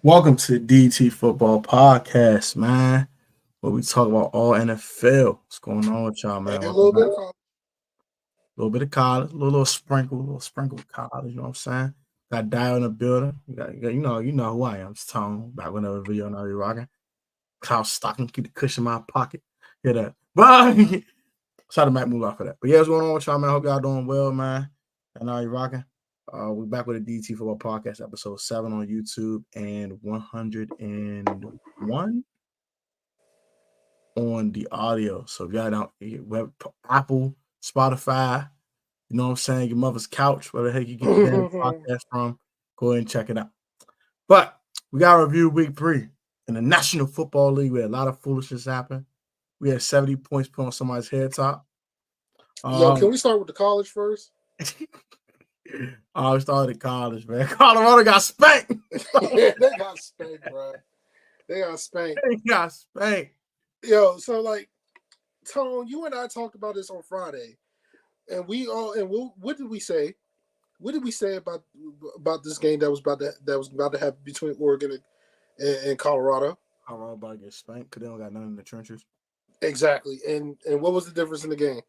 Welcome to the DDT Football Podcast, man. Where we talk about all NFL. What's going on with y'all, man? And a Welcome little back. bit of A little bit of college, little sprinkle of college. You know what I'm saying? Got Dio in the building. You know who I am. It's Tone. Back whenever video now you rocking. Kyle Stocking, keep the cushion in my pocket. Hear that? But shout out to Matt Moolah for that. But yeah, what's going on with y'all, man? Hope y'all doing well, man. And now you rocking. We're back with a DT Football Podcast, episode 7 on YouTube and 101 on the audio. So if y'all don't web Apple, Spotify, you know what I'm saying, your mother's couch, where the heck you get your damn podcast from, go ahead and check it out. But we got to review week 3 in the National Football League where a lot of foolishness happened. We had 70 points put on somebody's head top. Yo, can we start with the college first? We started at college, man. Colorado got spanked. Yeah, they got spanked, bro. They got spanked. Yo, so like, Tone, you and I talked about this on Friday, and what did we say? What did we say about this game that was about to happen between Oregon and Colorado? Colorado about to get spanked because they don't got nothing in the trenches. Exactly, and what was the difference in the game?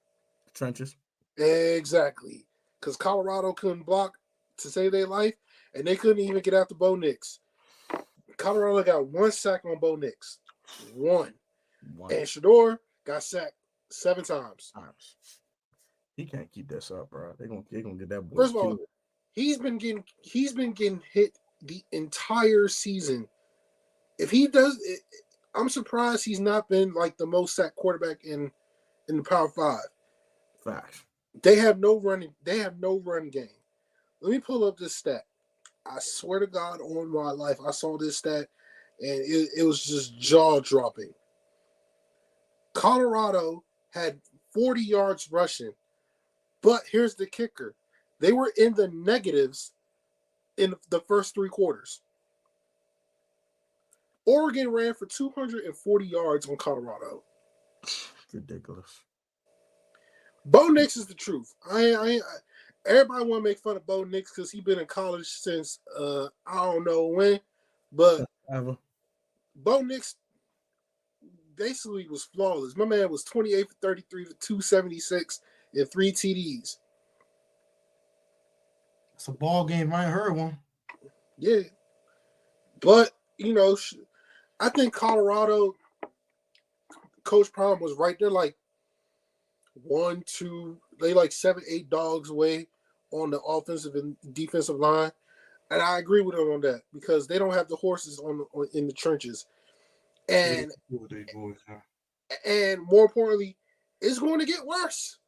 Trenches. Exactly, because Colorado couldn't block to save their life, and they couldn't even get after Bo Nix. Colorado got 1 sack on Bo Nix. One. And Shador got sacked 7 times. He can't keep this up, bro. They're gonna get that boy. First of all, he's been getting hit the entire season. If he does, I'm surprised he's not been like the most sacked quarterback in the Power 5. Facts. They have no running game. Let me pull up this stat. I swear to God on my life, I saw this stat and it was just jaw dropping. Colorado had 40 yards rushing, but here's the kicker. They were in the negatives in the first 3 quarters. Oregon ran for 240 yards on Colorado. Ridiculous. Bo Nix is the truth. Everybody want to make fun of Bo Nix because he's been in college since I don't know when, but Bo Nix basically was flawless. My man was 28 for 33 for 276 and 3 TDs. It's a ball game. I ain't heard one. Yeah, but I think Colorado Coach Prime was right there, like 1, 2, they like 7, 8 dogs away on the offensive and defensive line, and I agree with him on that because they don't have the horses in the trenches, and more importantly, it's going to get worse.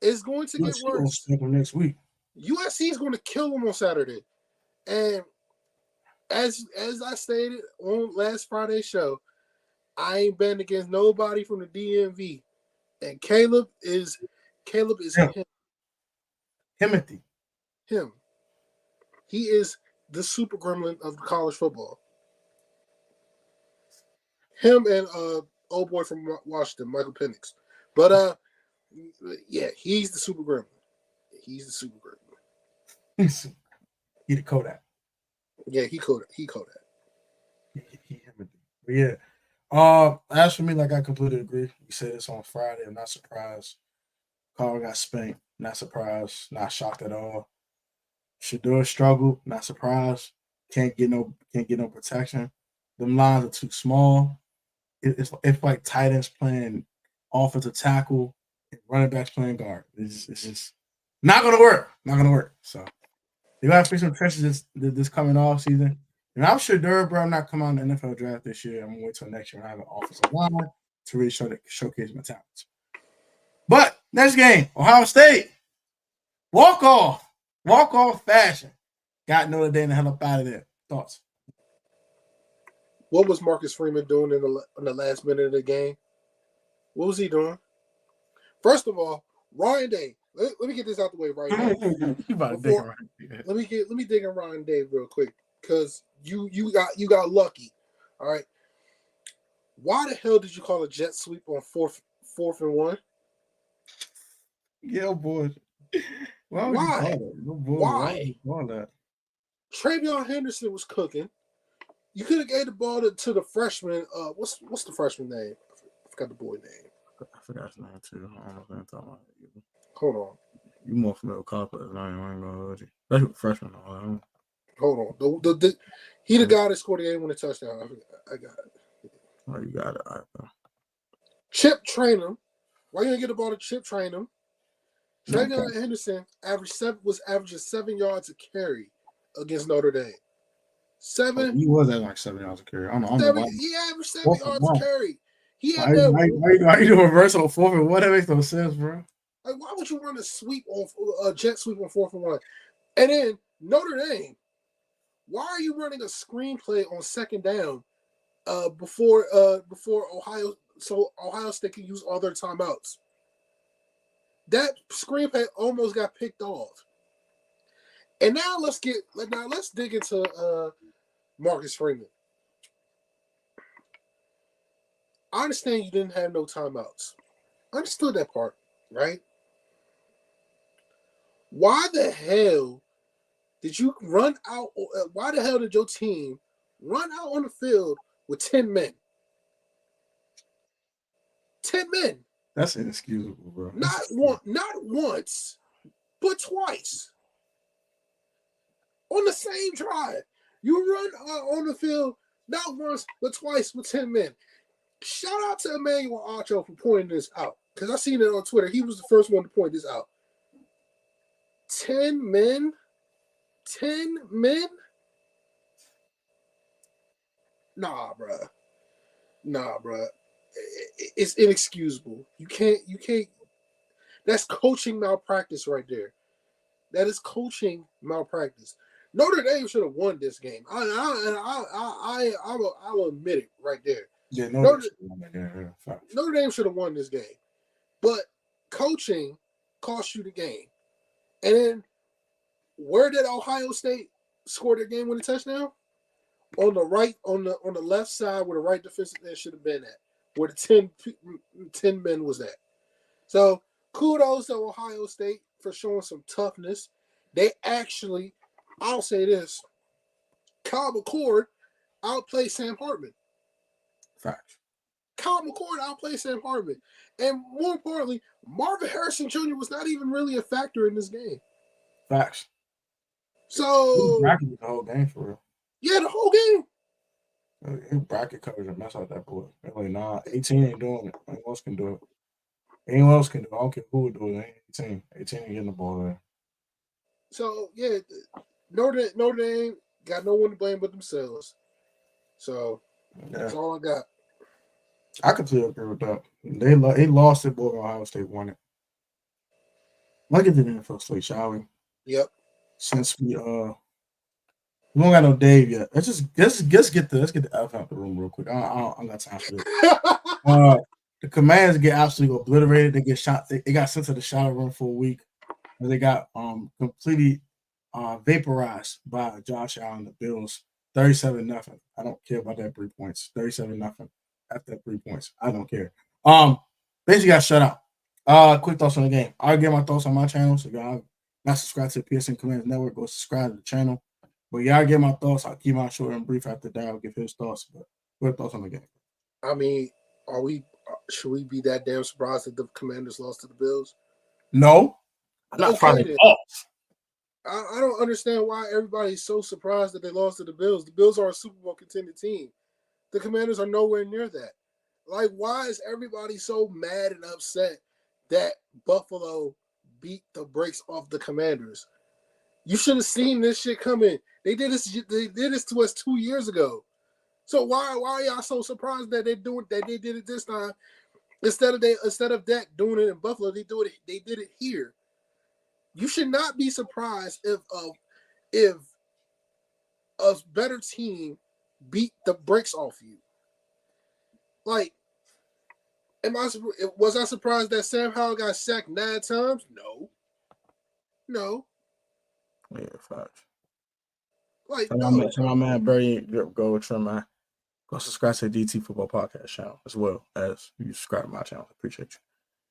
It's going to get worse. Next week, USC is going to kill them on Saturday, and as I stated on last Friday's show, I ain't betting against nobody from the DMV, and Caleb is him. Timothy. Him. He is the super gremlin of college football. Him and old boy from Washington, Michael Penix. But yeah, he's the super gremlin. He's the super gremlin. He the Kodak. Yeah, he Kodak. Yeah. As for me, like I completely agree. You said this on Friday. I'm not surprised. Carl got spanked. Not surprised. Not shocked at all. Shador struggled. Not surprised. Can't get no protection. Them lines are too small. It's like tight ends playing offensive tackle and running backs playing guard. It's just not gonna work. Not gonna work. So they gotta fix some trenches this coming off season. And I'm sure bro, I'm not coming on the NFL draft this year. I'm gonna wait till next year when I have an offensive line to really showcase my talents. But next game, Ohio State. Walk off fashion. Got Notre Dame the hell up out of there. Thoughts? What was Marcus Freeman doing in the last minute of the game? What was he doing? First of all, Ryan Day. Let me get this out the way right now. Let me dig in Ryan Day real quick because you got lucky. All right. Why the hell did you call a jet sweep on fourth and 1? Yeah, boy. Why? Why? Travion Henderson was cooking. You could have gave the ball to the freshman. What's the freshman name? I forgot the boy name. I forgot his name too. I don't know what I'm talking about. Hold on. You more familiar with college players than I ain't gonna hold you. Especially with freshmen. Hold on. He the guy that scored the game-winning touchdown. I got it. Oh, you got it. All right, Chip Trainum. Why you gonna get the ball to Chip Trainum? Travion Henderson was averaging 7 yards a carry against Notre Dame. 7. He was at like 7 yards a carry. I don't know why. He averaged 7 yards a carry. He had why you doing reverse on 4th and 1? That makes no sense, bro. Like, why would you run a jet sweep on 4th and 1? And then Notre Dame, why are you running a screenplay on 2nd down before Ohio State can use all their timeouts? That screenplay almost got picked off. And now let's dig into Marcus Freeman. I understand you didn't have no timeouts. I understood that part, right? Why the hell did you run out? Why the hell did your team run out on the field with 10 men? 10 men. That's inexcusable, bro. Not once, but twice. On the same drive. You run on the field not once, but twice with 10 men. Shout out to Emmanuel Acho for pointing this out. Because I seen it on Twitter. He was the first one to point this out. 10 men? 10 men? Nah, bruh. It's inexcusable. You can't. That's coaching malpractice right there. That is coaching malpractice. Notre Dame should have won this game. I will admit it right there. Yeah, Notre Dame should have won this game. But coaching cost you the game. And then where did Ohio State score their game-winning touchdown? On the left side where the right defensive end should have been at, where the 10 men was at. So kudos to Ohio State for showing some toughness. They actually, I'll say this, Kyle McCord outplayed Sam Hartman. Facts. Kyle McCord outplayed Sam Hartman. And more importantly, Marvin Harrison Jr. was not even really a factor in this game. Facts. So bracket the whole game for real. Yeah, the whole game. His bracket coverage and mess out that boy. Like, nah, 18 ain't doing it. Anyone else can do it. Anyone else can do it. I don't care who would do it. 18. 18 ain't getting the ball there. So yeah, Notre Dame got no one to blame but themselves. So that's all I got. I completely agree with that. They lost it, boy. Ohio State won it. Let's get to the NFL slate, shall we? Yep. Since we don't got no Dave yet. Let's get the elephant out the room real quick. I don't got time for this. The Commanders get absolutely obliterated. They get shot. They got sent to the shower room for a week. And they got completely vaporized by Josh Allen, the Bills. 37-0. I don't care about that 3 points. 37-0. After 3 points. I don't care. Basically got shut out. Quick thoughts on the game. I'll get my thoughts on my channel. So y'all not subscribed to the PSN Commanders Network, go subscribe to the channel. But y'all get my thoughts. I'll keep mine short and brief after that. I'll give his thoughts. But what thoughts on the game? I mean, should we be that damn surprised that the Commanders lost to the Bills? No. I'm not probably off. I don't understand why everybody's so surprised that they lost to the Bills. The Bills are a Super Bowl contending team. The Commanders are nowhere near that. Like, why is everybody so mad and upset that Buffalo beat the brakes off the Commanders? You should have seen this shit coming. They did this to us 2 years ago. So why are y'all so surprised that they did it this time? Instead of that doing it in Buffalo, they did it here. You should not be surprised if a better team beat the brakes off you. Like, was I surprised that Sam Howell got sacked 9 times? No. Yeah, facts. Like, no. My man Barry, go subscribe to the DT Football Podcast channel as well as you subscribe to my channel. I appreciate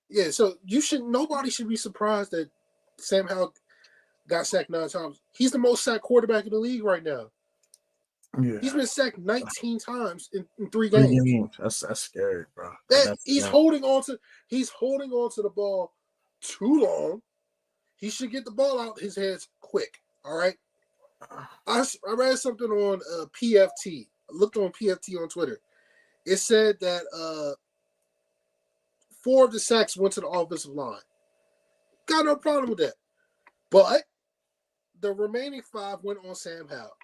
you. Yeah, so nobody should be surprised that Sam Howell got sacked 9 times. He's the most sacked quarterback in the league right now. Yeah. He's been sacked 19 times in 3 3 games. games. That's scary, bro. He's holding on to the ball too long. He should get the ball out his hands quick. All right. I read something on PFT. I looked on PFT on Twitter. It said that 4 of the sacks went to the offensive line. Got no problem with that. But the remaining 5 went on Sam Howell,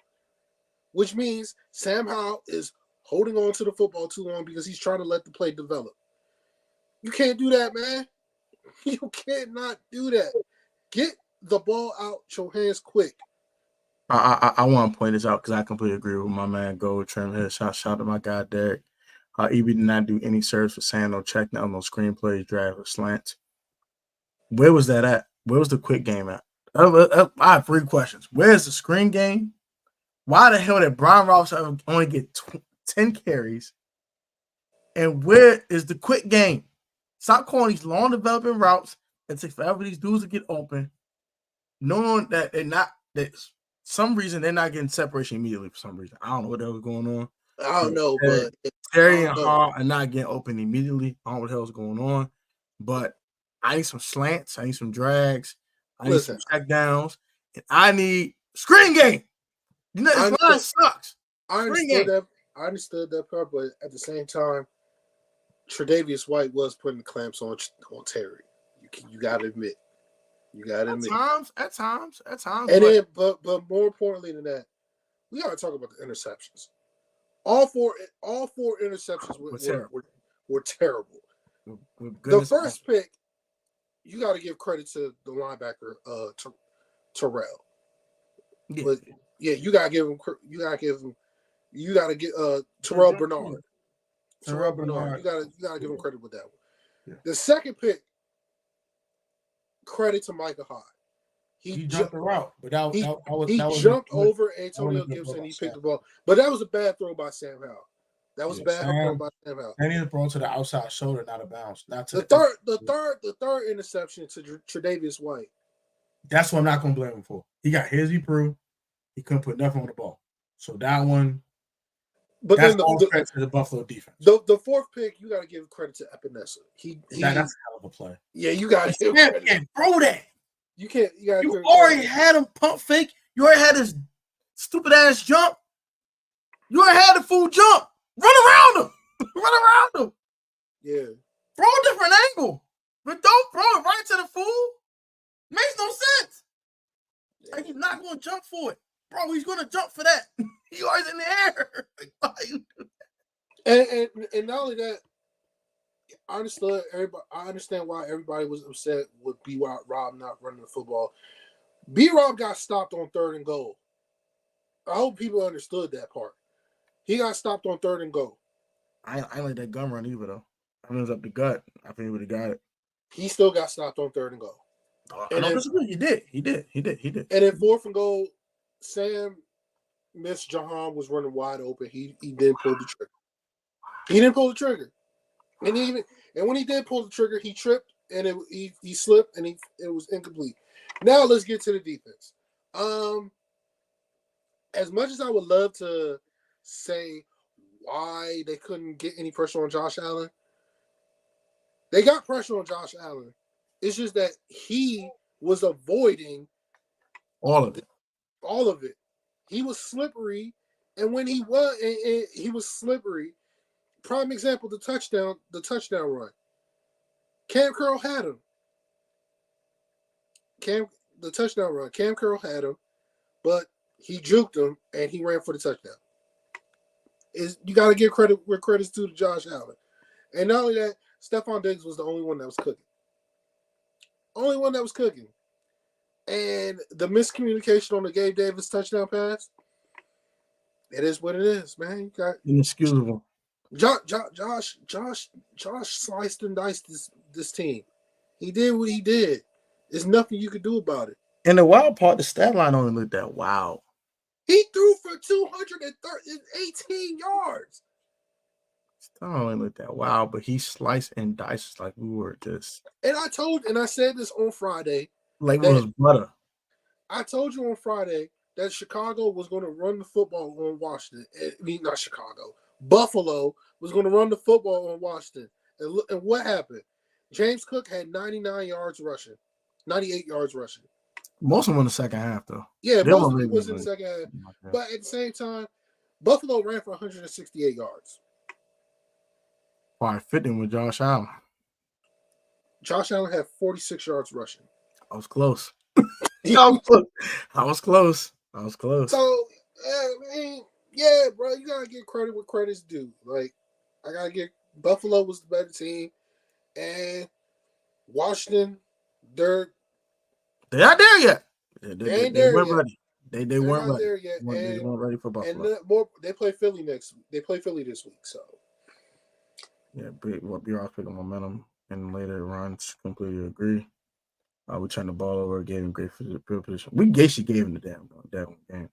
which means Sam Howell is holding on to the football too long because he's trying to let the play develop. You can't do that, man. You cannot do that. Get the ball out your hands quick. I want to point this out because I completely agree with my man Gold Trim here. Shout out to my guy Derek. EB did not do any serves for saying no check down, no screenplays, drive, or slants. Where was that at? Where was the quick game at? I have 3 questions. Where's the screen game? Why the hell did Brian Robinson only get 10 carries? And where is the quick game? Stop calling these long developing routes that take forever for these dudes to get open, knowing that some reason they're not getting separation immediately for some reason. I don't know what the hell was going on. I don't know, but Terry and Hall are not getting open immediately. I don't know what the hell's going on. But I need some slants. I need some drags. I need some check downs. And I need screen game. You know, this line sucks. I understood that part, but at the same time, Tre'Davious White was putting the clamps on Terry. You gotta admit. At times. And then, but more importantly than that, we gotta talk about the interceptions. All four interceptions were terrible. The first pick, you got to give credit to the linebacker, Terrell. Yeah. But yeah, you got to give Terrell Bernard. Terrell Bernard. You got to give him credit with that one. Yeah. The second pick, credit to Micah Hyde. He jumped the route, but he jumped over Antonio Gibson. He picked the ball, but that was a bad throw by Sam Howell. That was a bad throw by Sam Howell. And he was thrown to the outside shoulder, not a bounce. Not to the third interception to Tre'Davious White. That's what I'm not going to blame him for. He got his. He proved he couldn't put nothing on the ball. So that one. But that's all credit to the Buffalo defense. The fourth pick, you got to give credit to Epinesa. That's a hell of a play. Yeah, you got to give credit. Can't throw that. You can't. You already had him pump fake. You already had his stupid ass jump. You already had the fool jump. Run around him. Yeah. Throw a different angle. But don't throw it right to the fool. Makes no sense. Yeah. Like, he's not going to jump for it. Bro, he's going to jump for that. He always in the air. Like, why you do that? And not only that, I understand why everybody was upset with B-Rob not running the football. B-Rob got stopped on 3rd and goal. I hope people understood that part. He got stopped on 3rd and goal. I ain't like that gun run either, though. I mean, it was up the gut. I think he would have got it. He still got stopped on 3rd and goal. He did. And then 4th and goal, Sam missed. Jahan was running wide open. He didn't pull the trigger. And when he did pull the trigger, he tripped and he slipped and it was incomplete. Now let's get to the defense. As much as I would love to say why they couldn't get any pressure on Josh Allen, they got pressure on Josh Allen. It's just that he was avoiding all of it. He was slippery, and when he was slippery. Prime example, the touchdown run. Cam Curl had him. The touchdown run. Cam Curl had him, but he juked him and he ran for the touchdown. You got to give credit where credit's due to Josh Allen. And not only that, Stephon Diggs was the only one that was cooking. And the miscommunication on the Gabe Davis touchdown pass, it is what it is, man. You got inexcusable. Josh sliced and diced this team. He did what he did. There's nothing you could do about it. And the wild part, the stat line only looked that wow. He threw for 218 yards. Still only looked that wow, but he sliced and diced like we were just. And I said this on Friday. Like it was butter. I told you on Friday that Chicago was going to run the football on Washington. I mean, not Chicago. Buffalo was going to run the football on Washington. And what happened? James Cook had 99 yards rushing, 98 yards rushing. Most of them in the second half, though. Yeah, most of it was in the second half. Okay. But at the same time, Buffalo ran for 168 yards. Probably fitting with Josh Allen. Josh Allen had 46 yards rushing. I was close. I was close. So, I mean, yeah, bro, you gotta give credit where credit's due. Like, I gotta get Buffalo was the better team, and Washington, they're not there yet. They ain't there weren't yet. ready. They weren't not ready. there yet. They weren't ready for Buffalo. And they play Philly next week. They play Philly this week. So yeah, B-Rock's picking momentum and later runs. Completely agree. We turned the ball over, gave him great field position. We basically gave him the damn game.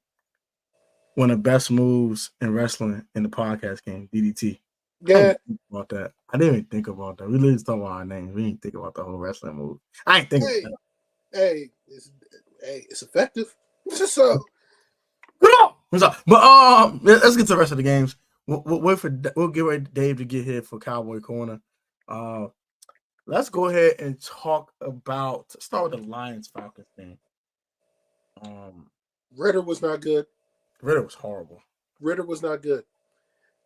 One of the best moves in wrestling in the podcast game, DDT. Yeah. About that. I didn't even think about that. We literally just talking about our names. We didn't think about the whole wrestling move. I ain't thinking about that. It's effective. So come on. But let's get to the rest of the games. We'll get ready Dave to get here for Cowboy Corner. Let's go ahead and talk about start with the Lions-Falcons thing. Ritter was not good. Ritter was horrible. Ritter was not good.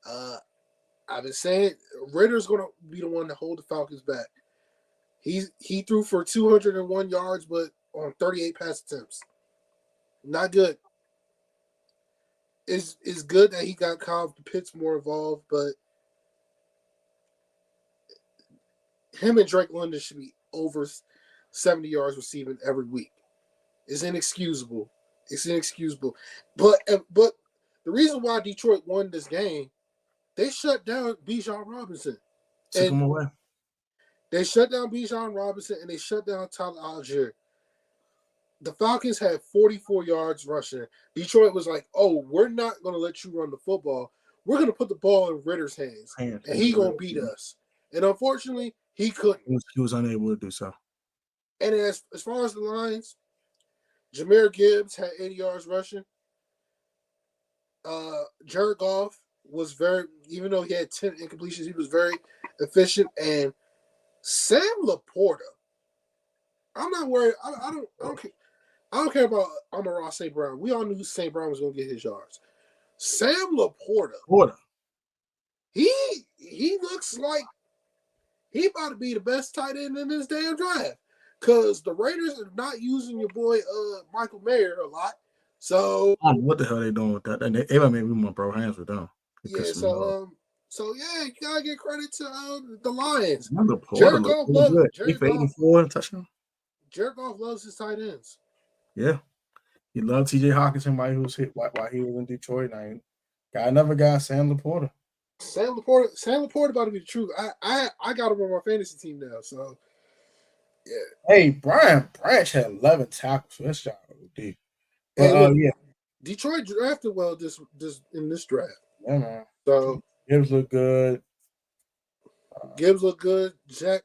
I've been saying Ritter's going to be the one to hold the Falcons back. He threw for 201 yards, but on 38 pass attempts. Not good. It's good that he got Kyle Pitts more involved, but him and Drake London should be over 70 yards receiving every week. It's inexcusable. But the reason why Detroit won this game, they shut down Bijan Robinson. Took him away. They shut down Bijan Robinson and they shut down Tyler Algier. The Falcons had 44 yards rushing. Detroit was like, "Oh, we're not going to let you run the football. We're going to put the ball in Ritter's hands, and he's going to beat us." And unfortunately, he couldn't. He was unable to do so. And as far as the Lions, Jahmyr Gibbs had 80 yards rushing. Jared Goff was even though he had 10 incompletions, he was very efficient. And Sam Laporta, I'm not worried. I don't care about Amon-Ra St. Brown. We all knew St. Brown was going to get his yards. Sam Laporta, he looks like he about to be the best tight end in this damn draft. Because the Raiders are not using your boy Michael Mayer a lot. So what the hell are they doing with that? They might make me want to bro hands with them. Yeah, so yeah, you gotta give credit to the Lions. Jared Goff loves his tight ends. Yeah. He loved TJ Hawkinson while he was while he was in Detroit. Now got another guy, Sam Laporta. Sam Laporta about to be the truth. I got him on my fantasy team now, so yeah. Hey, Brian Branch had 11 tackles for this job. Yeah. Detroit drafted well this in this draft. Yeah, man. So Gibbs look good. Jack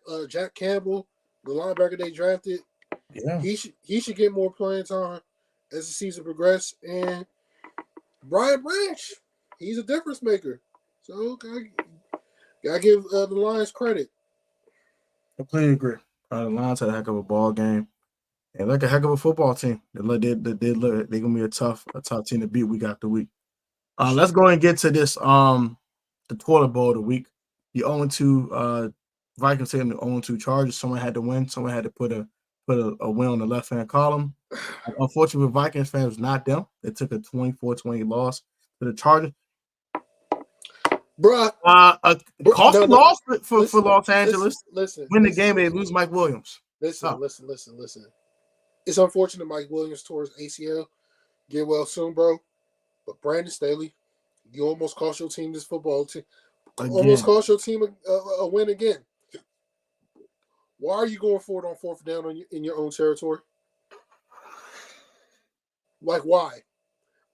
Campbell, the linebacker they drafted. Yeah. He should get more playing time as the season progresses. And Brian Branch, he's a difference maker. So gotta give the Lions credit. Completely agree. The Lions had a heck of a ball game. And like a heck of a football team. They're gonna be a tough team to beat week after week. Let's go and get to this. The toilet bowl of the week. The 0-2 Vikings taking the 0-2 Chargers. Someone had to win. Someone had to put a win on the left hand column. Unfortunately, Vikings fans was not them. They took a 24-20 loss to the Chargers. Bruh. Costly loss for Los Angeles. Listen. Win the game, they lose Mike Williams. Listen. It's unfortunate Mike Williams tore his ACL. Get well soon, bro. But Brandon Staley, you almost cost your team this football team. Almost cost your team a win again. Why are you going for it on fourth down in your own territory? Like, why?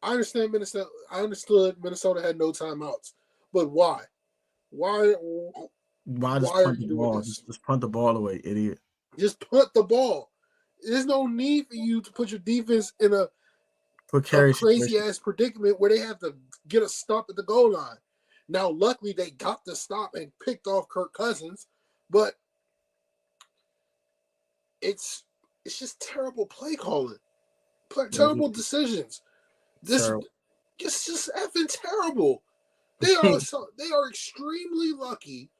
I understand Minnesota. I understood Minnesota had no timeouts, but why? Why are you doing this? Just punt the ball away, idiot. Just punt the ball. There's no need for you to put your defense in a precarious crazy ass predicament where they have to get a stop at the goal line. Now, luckily, they got the stop and picked off Kirk Cousins, but it's just terrible play calling, terrible decisions. This it's just effing terrible. They are extremely lucky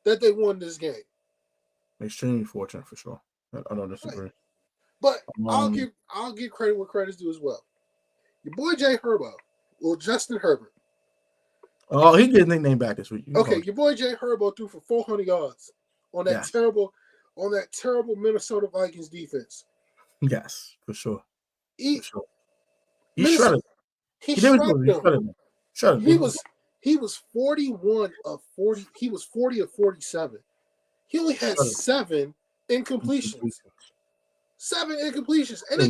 that they won this game. Extremely fortunate for sure. I don't disagree. Right. But I'll give credit where credit's due as well. Your boy Jay Herbo, well Justin Herbert. Oh, he gets nickname back this week. Okay, your boy Jay Herbo threw for 400 yards on that terrible Minnesota Vikings defense. Yes, for sure. He shredded. He shredded them. He was 41 of 40. He was 40 of 47. He only had 7 incompletions. 7 incompletions, and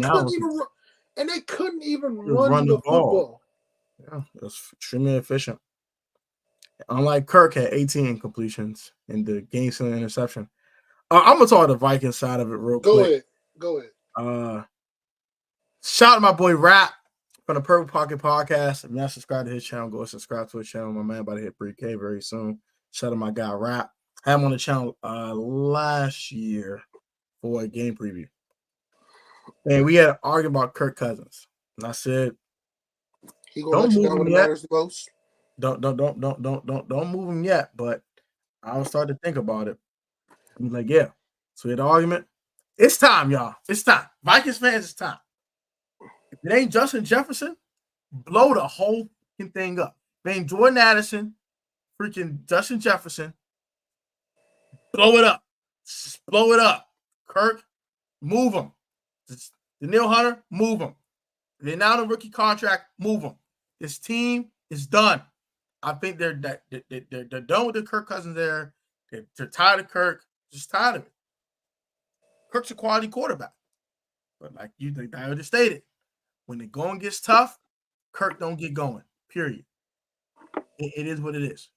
they couldn't even run the football. Yeah, that's extremely efficient. Unlike Kirk had 18 incompletions in the game-sealing interception. I'm gonna talk the Vikings side of it real quick. Go ahead. Shout out to my boy Rap from the Purple Pocket Podcast. If you're not subscribed to his channel, go subscribe to his channel. My man about to hit 3K very soon. Shout out to my guy Rap. I had him on the channel last year for a game preview. And we had an argument about Kirk Cousins. And I said, don't move him yet. Don't move him yet. But I was starting to think about it. I'm like, yeah. So we had an argument. It's time, y'all. It's time. Vikings fans, it's time. If it ain't Justin Jefferson, blow the whole thing up. If it ain't Jordan Addison, freaking Justin Jefferson, blow it up. Just blow it up. Kirk, move him. Daniil Hunter, move him. They're now on a rookie contract, move him. This team is done. I think they're done with the Kirk Cousins there. They're tired of Kirk. Just tired of it. Kirk's a quality quarterback. But like I already stated, when the going gets tough, Kirk don't get going. Period. It is what it is.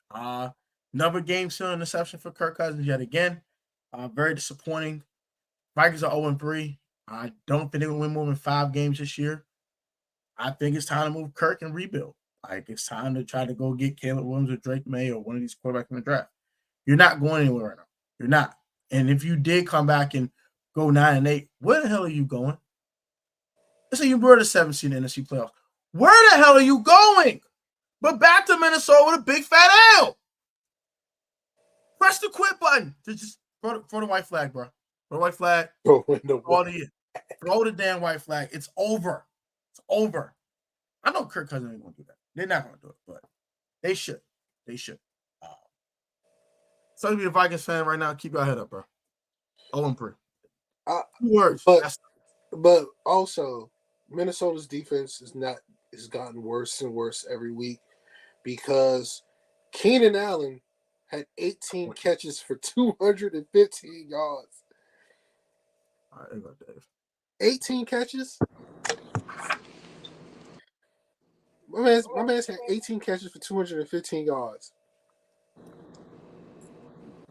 Another game-sealing interception for Kirk Cousins yet again. Very disappointing. Vikings are 0-3. I don't think they're going to win more than 5 games this year. I think it's time to move Kirk and rebuild. Like, it's time to try to go get Caleb Williams or Drake May or one of these quarterbacks in the draft. You're not going anywhere right now. You're not. And if you did come back and go 9-8, where the hell are you going? Let's say you were the 7th seed in the NFC playoffs. Where the hell are you going? But back to Minnesota with a big fat L. Press the quit button. Just throw the white flag, bro. Throw the white flag. Throw the damn white flag. It's over. It's over. I know Kirk Cousins ain't going to do that. They're not going to do it, but they should. They should. So to be a Vikings fan right now, keep your head up, bro. 0-3. 2 words. But also, Minnesota's defense has gotten worse and worse every week because Keenan Allen had 18 catches for 215 yards. All right, there you go, Dave. 18 catches? My man's had 18 catches for 215 yards.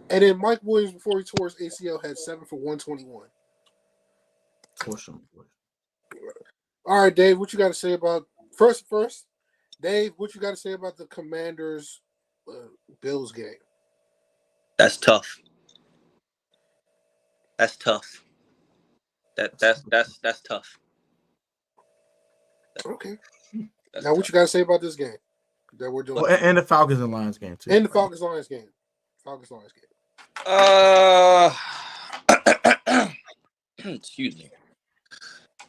And then Mike Williams, before he tore his ACL, had 7 for 121. All right, Dave, what you got to say about first? Dave, what you got to say about the Commanders Bills game? That's tough. That's tough. That's tough. Okay. Now, what you got to say about this game that we're doing? And the Falcons and Lions game too. And the Falcons Lions game. Excuse me.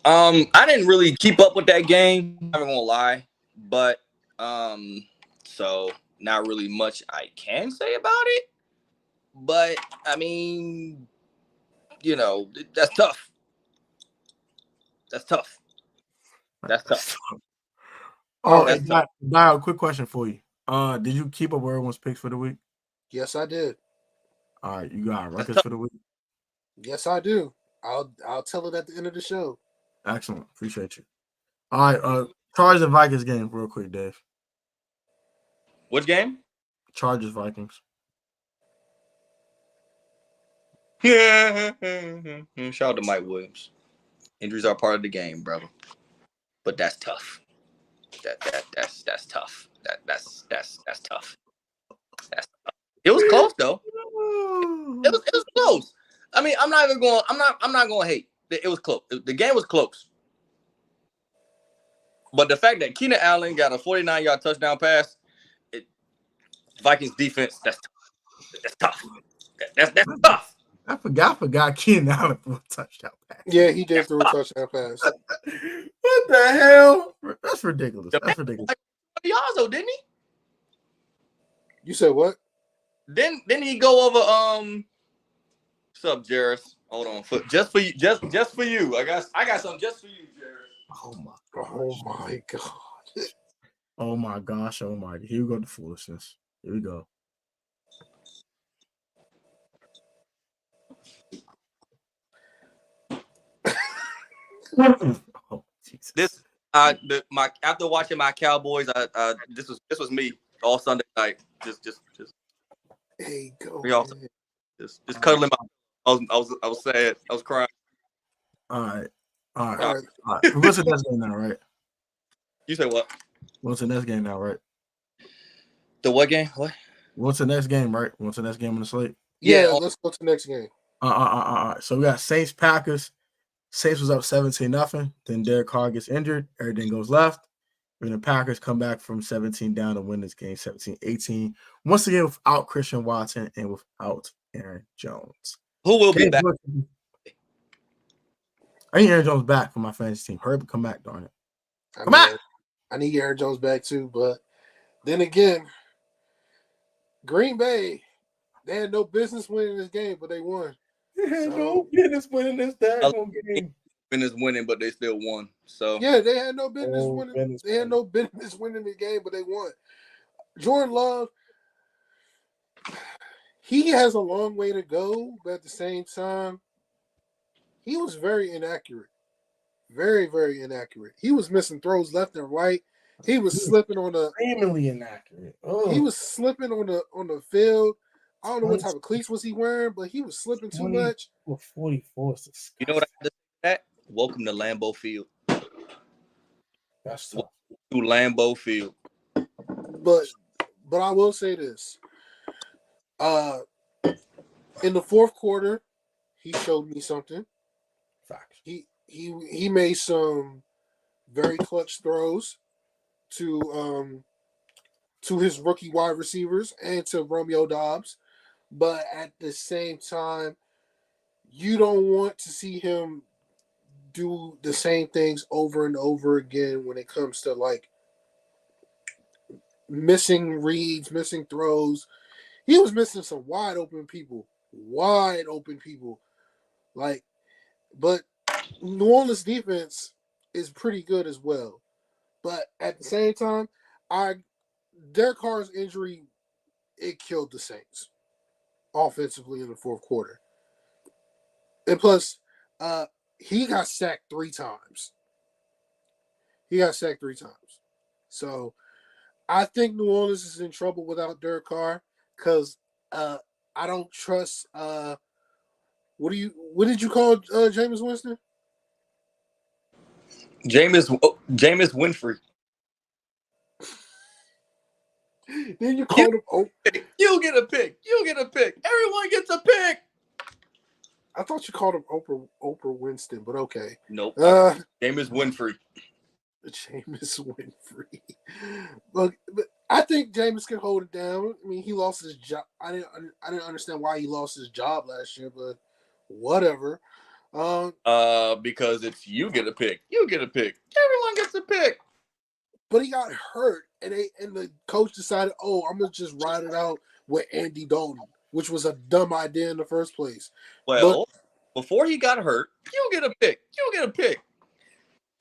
I didn't really keep up with that game. I'm not gonna lie, but so not really much I can say about it. But I mean, that's tough. That's tough. Oh, Dial, quick question for you. Did you keep up with everyone's picks for the week? Yes, I did. All right, you got records for the week? Yes, I do. I'll tell it at the end of the show. Excellent. Appreciate you. All right, Chargers and Vikings game real quick, Dave. Which game? Chargers Vikings. Yeah. Shout out to Mike Williams. Injuries are part of the game, brother. But that's tough. That's tough. That's tough. It was close though. It was close. I mean, I'm not going to hate. It was close. The game was close. But the fact that Keenan Allen got a 49-yard touchdown pass, Vikings defense, that's tough. That's tough. I forgot Keenan Allen for a touchdown pass. Yeah, he did throw a touchdown pass. What the hell? That's ridiculous. That's ridiculous. Yards though, didn't he? You said what? Then he go over what's up, Jarris? Hold on, just for you. I got something just for you, Jarris. Oh my god. Oh my gosh. Oh my. Here we go. The foolishness. Here we go. Oh, Jesus. This after watching my Cowboys, this was me all Sunday night. Just Hey, go. Just cuddling my. I was sad. I was crying. All right. What's the next game now, right? You said what? What's the next game now, right? The what game? What? What's the next game, right? What's the next game on the slate? Yeah, let's go to the next game. So we got Saints Packers. Saints was up 17-0. Then Derek Carr gets injured. Everything goes left. And the Packers come back from 17 down to win this game 17-18. Once again, without Christian Watson and without Aaron Jones. Who will be back? I need Aaron Jones back for my fantasy team. Hurry up and come back, darn it. Come back. I need Aaron Jones back too, but then again, Green Bay, they had no business winning this game, but they won. They had no business winning this daggone game. Business winning, but they still won. So yeah, they had no business winning. They had no business winning the game, but they won. Jordan Love, he has a long way to go, but at the same time, he was very inaccurate. Very, very inaccurate. He was missing throws left and right. He was slipping on the extremely inaccurate. He was slipping on the field. I don't know what type of cleats was he wearing, but he was slipping too much. 44 is disgusting. You know what I have to say to that? Welcome to Lambeau Field. That's tough. To Lambeau Field. But I will say this. In the fourth quarter, he showed me something. Facts. He made some very clutch throws to his rookie wide receivers and to Romeo Doubs. But at the same time, you don't want to see him do the same things over and over again when it comes to like missing reads, missing throws. He was missing some wide open people. Like, but New Orleans defense is pretty good as well. But at the same time, Derek Carr's injury, it killed the Saints offensively in the fourth quarter. And plus, he got sacked 3 times. So I think New Orleans is in trouble without Derek Carr because I don't trust what did you call Jameis Winston? Jameis Winfrey. Then you called him. You get a pick. Everyone gets a pick. I thought you called him Oprah Winston, but okay. Nope. Jameis Winfrey. Jameis Winfrey. Look, but I think Jameis can hold it down. I mean, he lost his job. I didn't understand why he lost his job last year, but whatever. Because it's you get a pick. Everyone gets a pick. But he got hurt, and the coach decided, I'm gonna just ride it out with Andy Dalton, which was a dumb idea in the first place. Well, before he got hurt, you get a pick.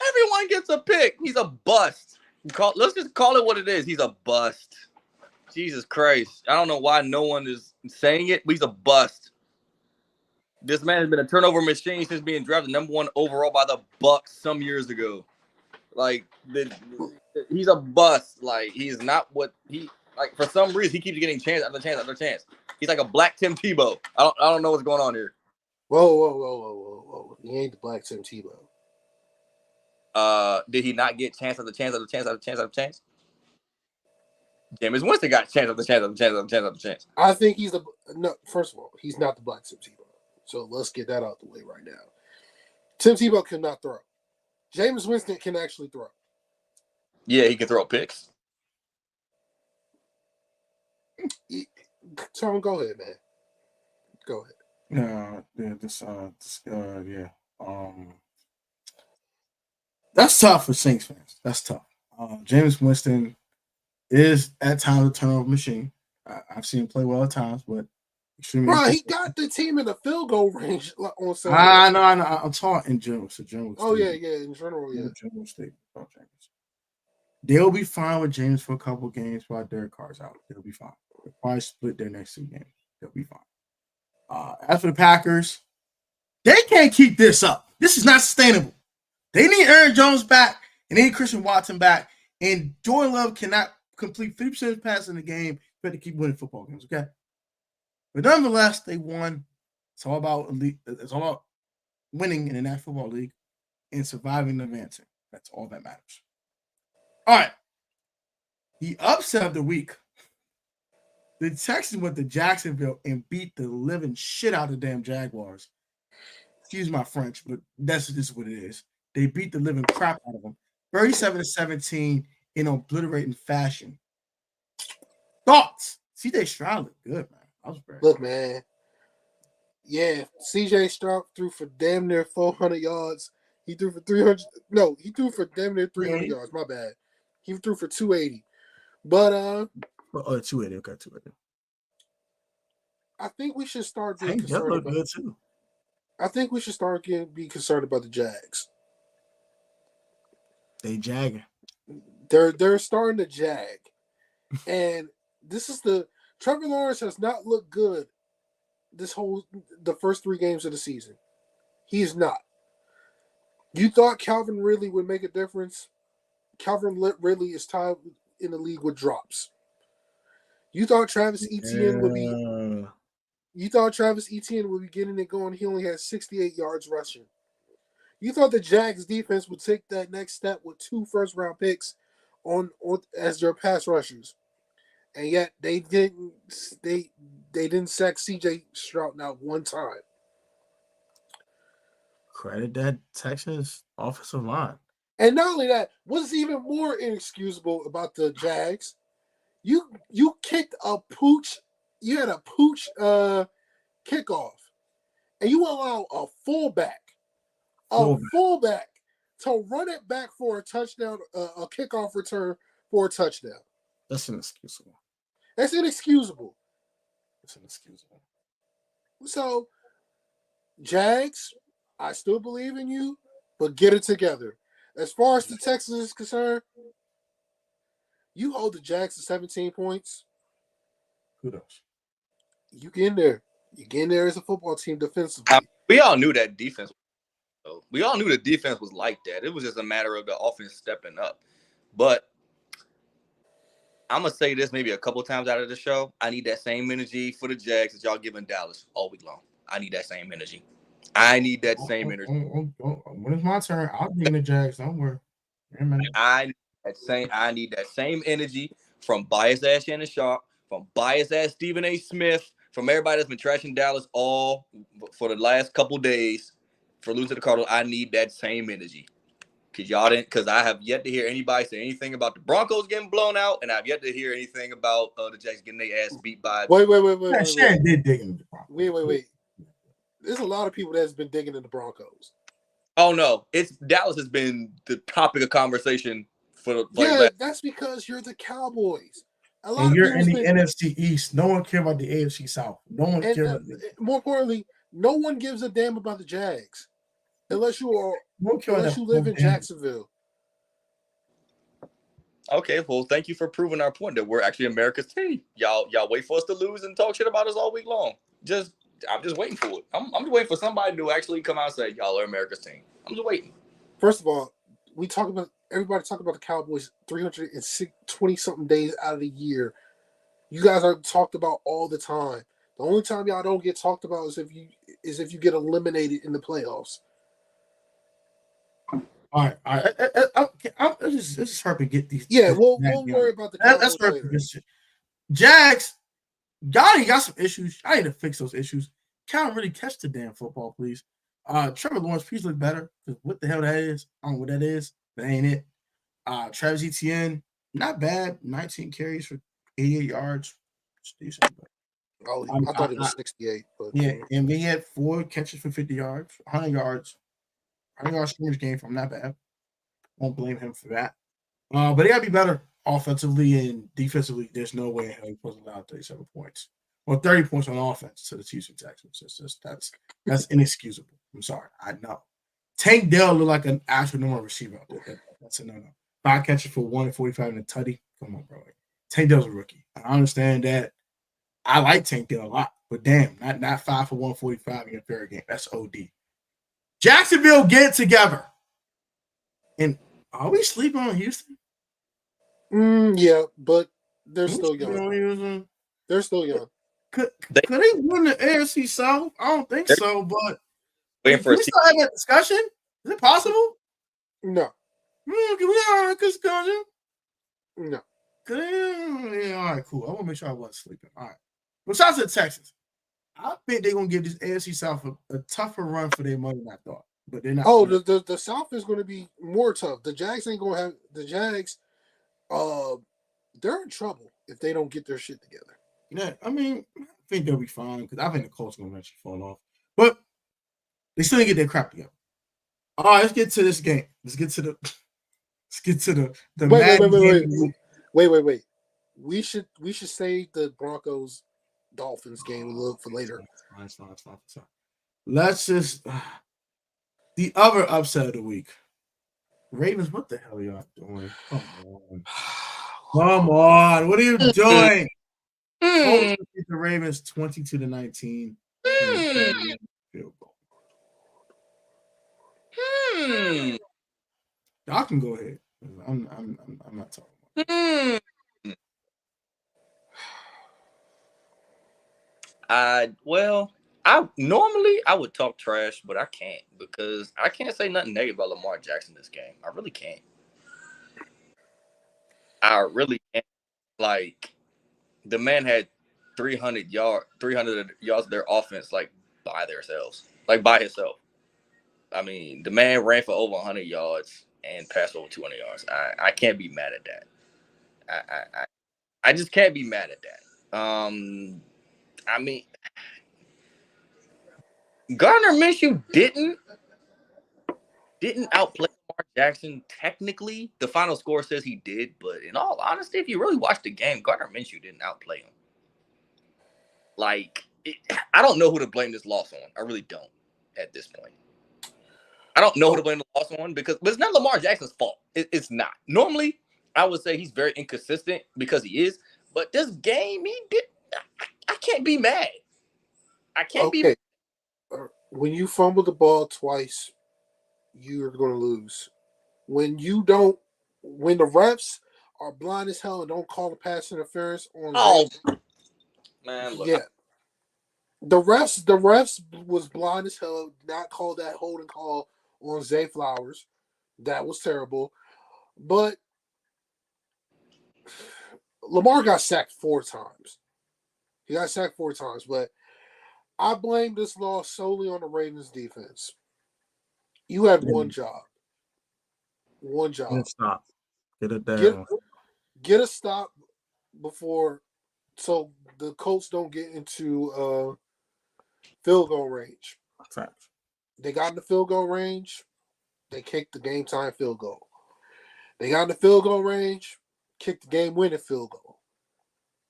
Everyone gets a pick. He's a bust. Let's just call it what it is. He's a bust. Jesus Christ. I don't know why no one is saying it, but he's a bust. This man has been a turnover machine since being drafted #1 overall by the Bucs some years ago. Like, he's a bust. Like, he's not what he like. For some reason, he keeps getting chance after chance. He's like a black Tim Tebow. I don't know what's going on here. Whoa! He ain't the black Tim Tebow. Did he not get chance after chance after chance after chance after chance? Jameis Winston got chance after chance after chance after chance after chance. I think first of all, he's not the black Tim Tebow. So let's get that out the way right now. Tim Tebow cannot throw. Jameis Winston can actually throw. Yeah, he can throw picks. Tom, go ahead, man. Go ahead. That's tough for Saints fans. That's tough. Jameis Winston is at times a turnover machine. I've seen him play well at times, but bro, he got the team in the field goal range on Sunday. I know. I'm talking in general. So general. Oh yeah, in general, yeah. General statement about Jameis. They'll be fine with James for a couple games while Derek Carr's out. They'll be fine. They'll probably split their next 2 games. They'll be fine. As for the Packers, they can't keep this up. This is not sustainable. They need Aaron Jones back and they need Christian Watson back. And Jordan Love cannot complete 50% of his passes in the game. You have to keep winning football games, okay? But nonetheless, they won. It's all about elite. It's all about winning in the National Football League and surviving and advancing. That's all that matters. All right. The upset of the week. The Texans went to Jacksonville and beat the living shit out of the damn Jaguars. Excuse my French, but that's just what it is. They beat the living crap out of them. 37-17 in obliterating fashion. Thoughts? CJ Stroud looked good, man. I was very Look, man. Yeah, CJ Stroud threw for damn near 400 yards. He threw for 300. No, he threw for damn near 300 yards. My bad. He threw for 280. But 280. Okay, 280. I think we should start being That concerned looked about. good too. I think we should start be concerned about the Jags. They jagging. They're starting to jag, and this is Trevor Lawrence has not looked good the first 3 games of the season. He is not. You thought Calvin Ridley would make a difference? Calvin Ridley is tied in the league with drops. You thought Travis Etienne would be. You thought Travis Etienne would be getting it going. He only had 68 yards rushing. You thought the Jags defense would take that next step with 2 first-round picks on as their pass rushers, and yet they didn't. They didn't sack CJ Stroud not one time. Credit that Texans offensive line. And not only that, what's even more inexcusable about the Jags? You kicked a pooch. You had a pooch kickoff, and you allow a fullback to run it back for a touchdown, a kickoff return for a touchdown. That's inexcusable. That's inexcusable. It's inexcusable. So, Jags, I still believe in you, but get it together. As far as the Texans is concerned, you hold the Jags to 17 points. Kudos. You get in there. You get in there as a football team defensively. We all knew that defense. We all knew the defense was like that. It was just a matter of the offense stepping up. But I'm going to say this maybe a couple of times out of the show. I need that same energy for the Jags that y'all giving Dallas all week long. I need that same energy. I need that same energy. When it's my turn, I'll be in the Jags. Don't worry. I need that same energy from biased ass Shannon Sharp, from biased ass Stephen A. Smith, from everybody that's been trashing Dallas all for the last couple days for losing to the Cardinals. I need that same energy. Because I have yet to hear anybody say anything about the Broncos getting blown out, and I've yet to hear anything about the Jags getting their ass beat by. Wait. Shannon did dig into the Broncos. Wait. There's a lot of people that's been digging in the Broncos. Oh no, Dallas has been the topic of conversation for that's because you're the Cowboys. And you're in the NFC East. No one cares about the AFC South. No one cares about more importantly, no one gives a damn about the Jags. Unless you live in Jacksonville. Okay, well, thank you for proving our point that we're actually America's team. Y'all wait for us to lose and talk shit about us all week long. I'm just waiting for it. I'm just waiting for somebody to actually come out and say, y'all are America's team. I'm just waiting. First of all, everybody talk about the Cowboys 320-something days out of the year. You guys are talked about all the time. The only time y'all don't get talked about is if you get eliminated in the playoffs. All right. Let's just hurry get these. Yeah, this we'll Jags worry game. about the Let's Cowboys hurry later. this shit. Jags, Gotti got some issues. I need to fix those issues. Can't really catch the damn football, please. Trevor Lawrence, please look better. What the hell that is? I don't know what that is. That ain't it. Travis Etienne, not bad. 19 carries for 88 yards. It's decent. But Oh, I thought it was 68. But yeah, and he had 4 catches for 50 yards, 100 yards. 100-yard scrimmage game from not bad. Won't blame him for that. But they got to be better offensively and defensively. There's no way he's supposed to allow 37 points. Well, 30 points on offense to the Houston Texans. That's inexcusable. I'm sorry. I know. Tank Dell looked like an actual number receiver out there. That's a no-no. 5 catches for 145 and a tutty. Come on, bro. Tank Dell's a rookie. I understand that. I like Tank Dell a lot, but damn, not 5 for 145 in a fair game. That's OD. Jacksonville, get it together. And are we sleeping on Houston? Yeah, but they're still young. They're still young. Could they win the AFC South? I don't think so, but can we still have that discussion? Is it possible? No. Can we have a discussion? No. Yeah, all right, cool. I want to make sure I wasn't sleeping. All right. But shout out to the Texans. I think they're going to give this AFC South a tougher run for their money than I thought. But they're not. Oh, the South is going to be more tough. The Jags ain't going to have – the Jags, they're in trouble if they don't get their shit together. Yeah, I mean, I think they'll be fine because I think the Colts are going to eventually fall off. But they still need to get their crap together. All right, let's get to this game. Let's get to the Wait. We should save the Broncos Dolphins game a little for later. It's fine. Let's just the other upset of the week. Ravens, what the hell are y'all doing? Come on. What are you doing? The Ravens 22-19. Field goal. Y'all can go ahead. I'm not talking about I normally would talk trash, but I can't because I can't say nothing negative about Lamar Jackson this game. I really can't. I really can't. Like, the man had 300 yards of their offense, like, by themselves. Like, by himself. I mean, the man ran for over 100 yards and passed over 200 yards. I can't be mad at that. I just can't be mad at that. I mean, Gardner Minshew didn't outplay Lamar Jackson. Technically, the final score says he did, but in all honesty, if you really watch the game, Gardner Minshew didn't outplay him. Like, I don't know who to blame this loss on. I really don't at this point. I don't know who to blame the loss on but it's not Lamar Jackson's fault. It's not. Normally, I would say he's very inconsistent because he is, but this game, he did. I can't be mad. I can't be mad. When you fumble the ball twice, you're going to lose. When the refs are blind as hell and don't call the pass interference on man, look. Yeah. The refs was blind as hell, not called that holding call on Zay Flowers. That was terrible. But Lamar got sacked 4 times. He got sacked 4 times, but I blame this loss solely on the Ravens defense. You had one job. One job. Get a stop. Get it down. Get a stop before so the Colts don't get into field goal range. Facts. They got in the field goal range. They kicked the game time field goal. They got in the field goal range. Kicked the game winning field goal.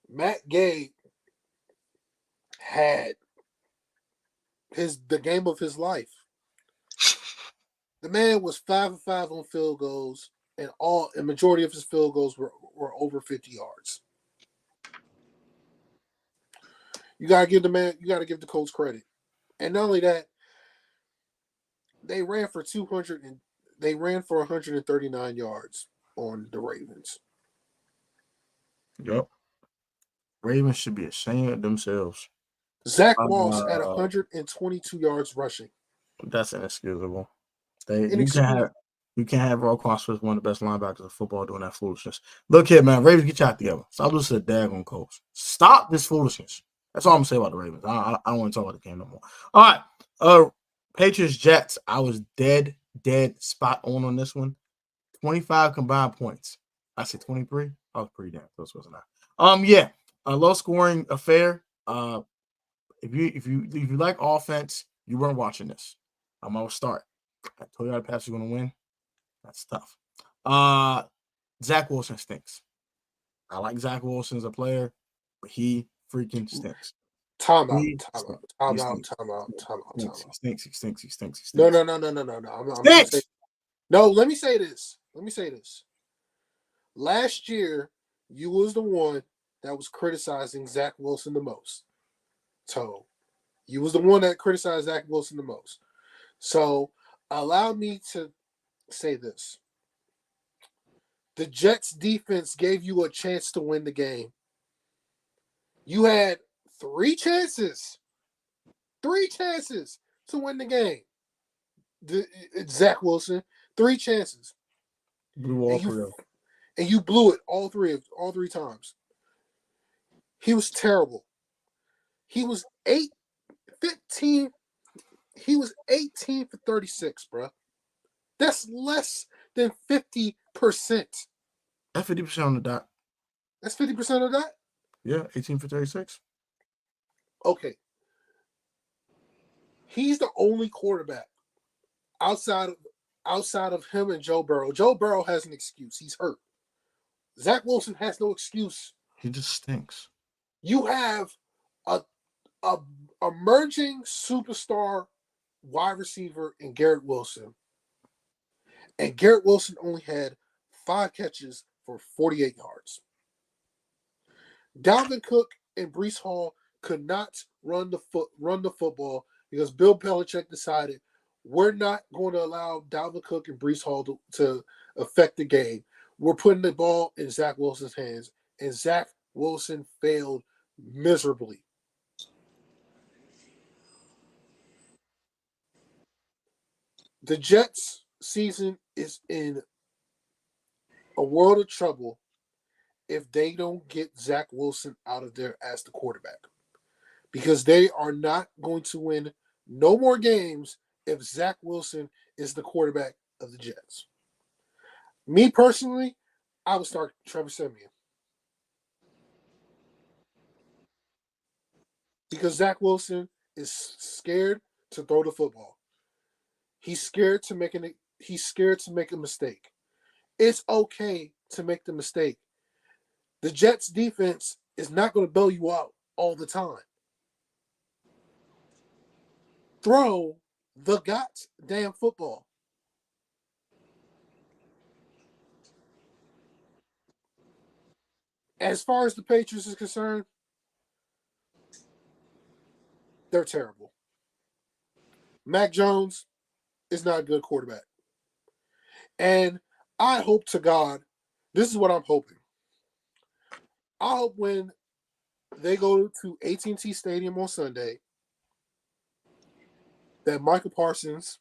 Matt Gay had the game of his life. The man was 5 of 5 on field goals, and a majority of his field goals were over 50 yards. You gotta give the Colts credit. And not only that, they ran for 139 yards on the Ravens. Yep. Ravens should be ashamed of themselves. Zach Moss at 122 yards rushing. That's inexcusable. You can You can't have Roquan Smith, one of the best linebackers in football, doing that foolishness. Look here, man. Ravens, get your act together. Stop listening to daggone coach. Stop this foolishness. That's all I'm going to say about the Ravens. I don't want to talk about the game no more. All right. Patriots, Jets. I was dead spot on this one. 25 combined points. I said 23. I was pretty damn close, wasn't I? Yeah. A low scoring affair. If you like offense, you weren't watching this. I'm going to start. I told you how the Pats were going to win. That's tough. Zach Wilson stinks. I like Zach Wilson as a player, but he freaking stinks. Time out. He stinks. No. Let me say this. Last year, you was the one that was criticizing Zach Wilson the most. So, you was the one that criticized Zach Wilson the most. So, allow me to say this. The Jets defense gave you a chance to win the game. You had 3 chances. 3 chances to win the game. Zach Wilson, 3 chances. And you blew it all three times. He was terrible. He was 18 for 36, bro. That's less than 50%. That's 50% on the dot. That's 50% of that? Yeah, 18 for 36. Okay. He's the only quarterback outside of him and Joe Burrow. Joe Burrow has an excuse. He's hurt. Zach Wilson has no excuse. He just stinks. You have a emerging superstar wide receiver in Garrett Wilson. And Garrett Wilson only had 5 catches for 48 yards. Dalvin Cook and Breece Hall could not run the football because Bill Belichick decided we're not going to allow Dalvin Cook and Breece Hall to affect the game. We're putting the ball in Zach Wilson's hands, and Zach Wilson failed miserably. The Jets' season is in a world of trouble if they don't get Zach Wilson out of there as the quarterback. Because they are not going to win no more games if Zach Wilson is the quarterback of the Jets. Me personally, I would start Trevor Siemian. Because Zach Wilson is scared to throw the football. He's scared to make a mistake. It's okay to make the mistake. The Jets defense is not going to bail you out all the time. Throw the goddamn football. As far as the Patriots is concerned, they're terrible. Mac Jones is not a good quarterback. And I hope to God, this is what I'm hoping. I hope when they go to AT&T Stadium on Sunday, that Michael Parsons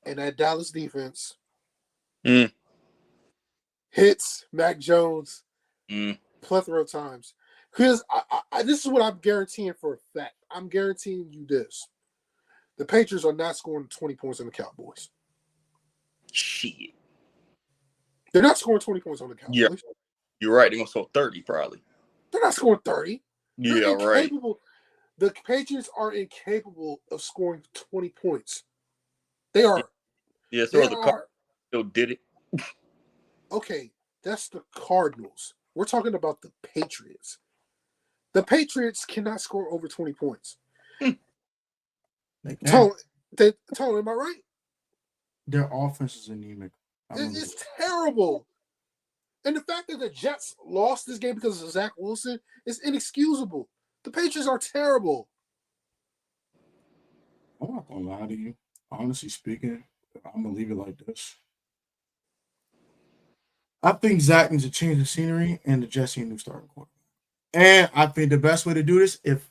and that Dallas defense hits Mac Jones plethora of times. Because this is what I'm guaranteeing for a fact. I'm guaranteeing you this. The Patriots are not scoring 20 points on the Cowboys. Shit. They're not scoring 20 points on the Cowboys. Yeah, you're right. They're going to score 30 probably. They're not scoring 30. Yeah, right. The Patriots are incapable of scoring 20 points. They are. Yeah, so the Cardinals still did it. Okay, that's the Cardinals. We're talking about the Patriots. The Patriots cannot score over 20 points. Tone, am I right? Their offense is anemic. It's terrible. And the fact that the Jets lost this game because of Zach Wilson is inexcusable. The Patriots are terrible. I'm not going to lie to you. Honestly speaking, I'm going to leave it like this. I think Zach needs to change the scenery and the Jets need a new starting quarterback. And I think the best way to do this, if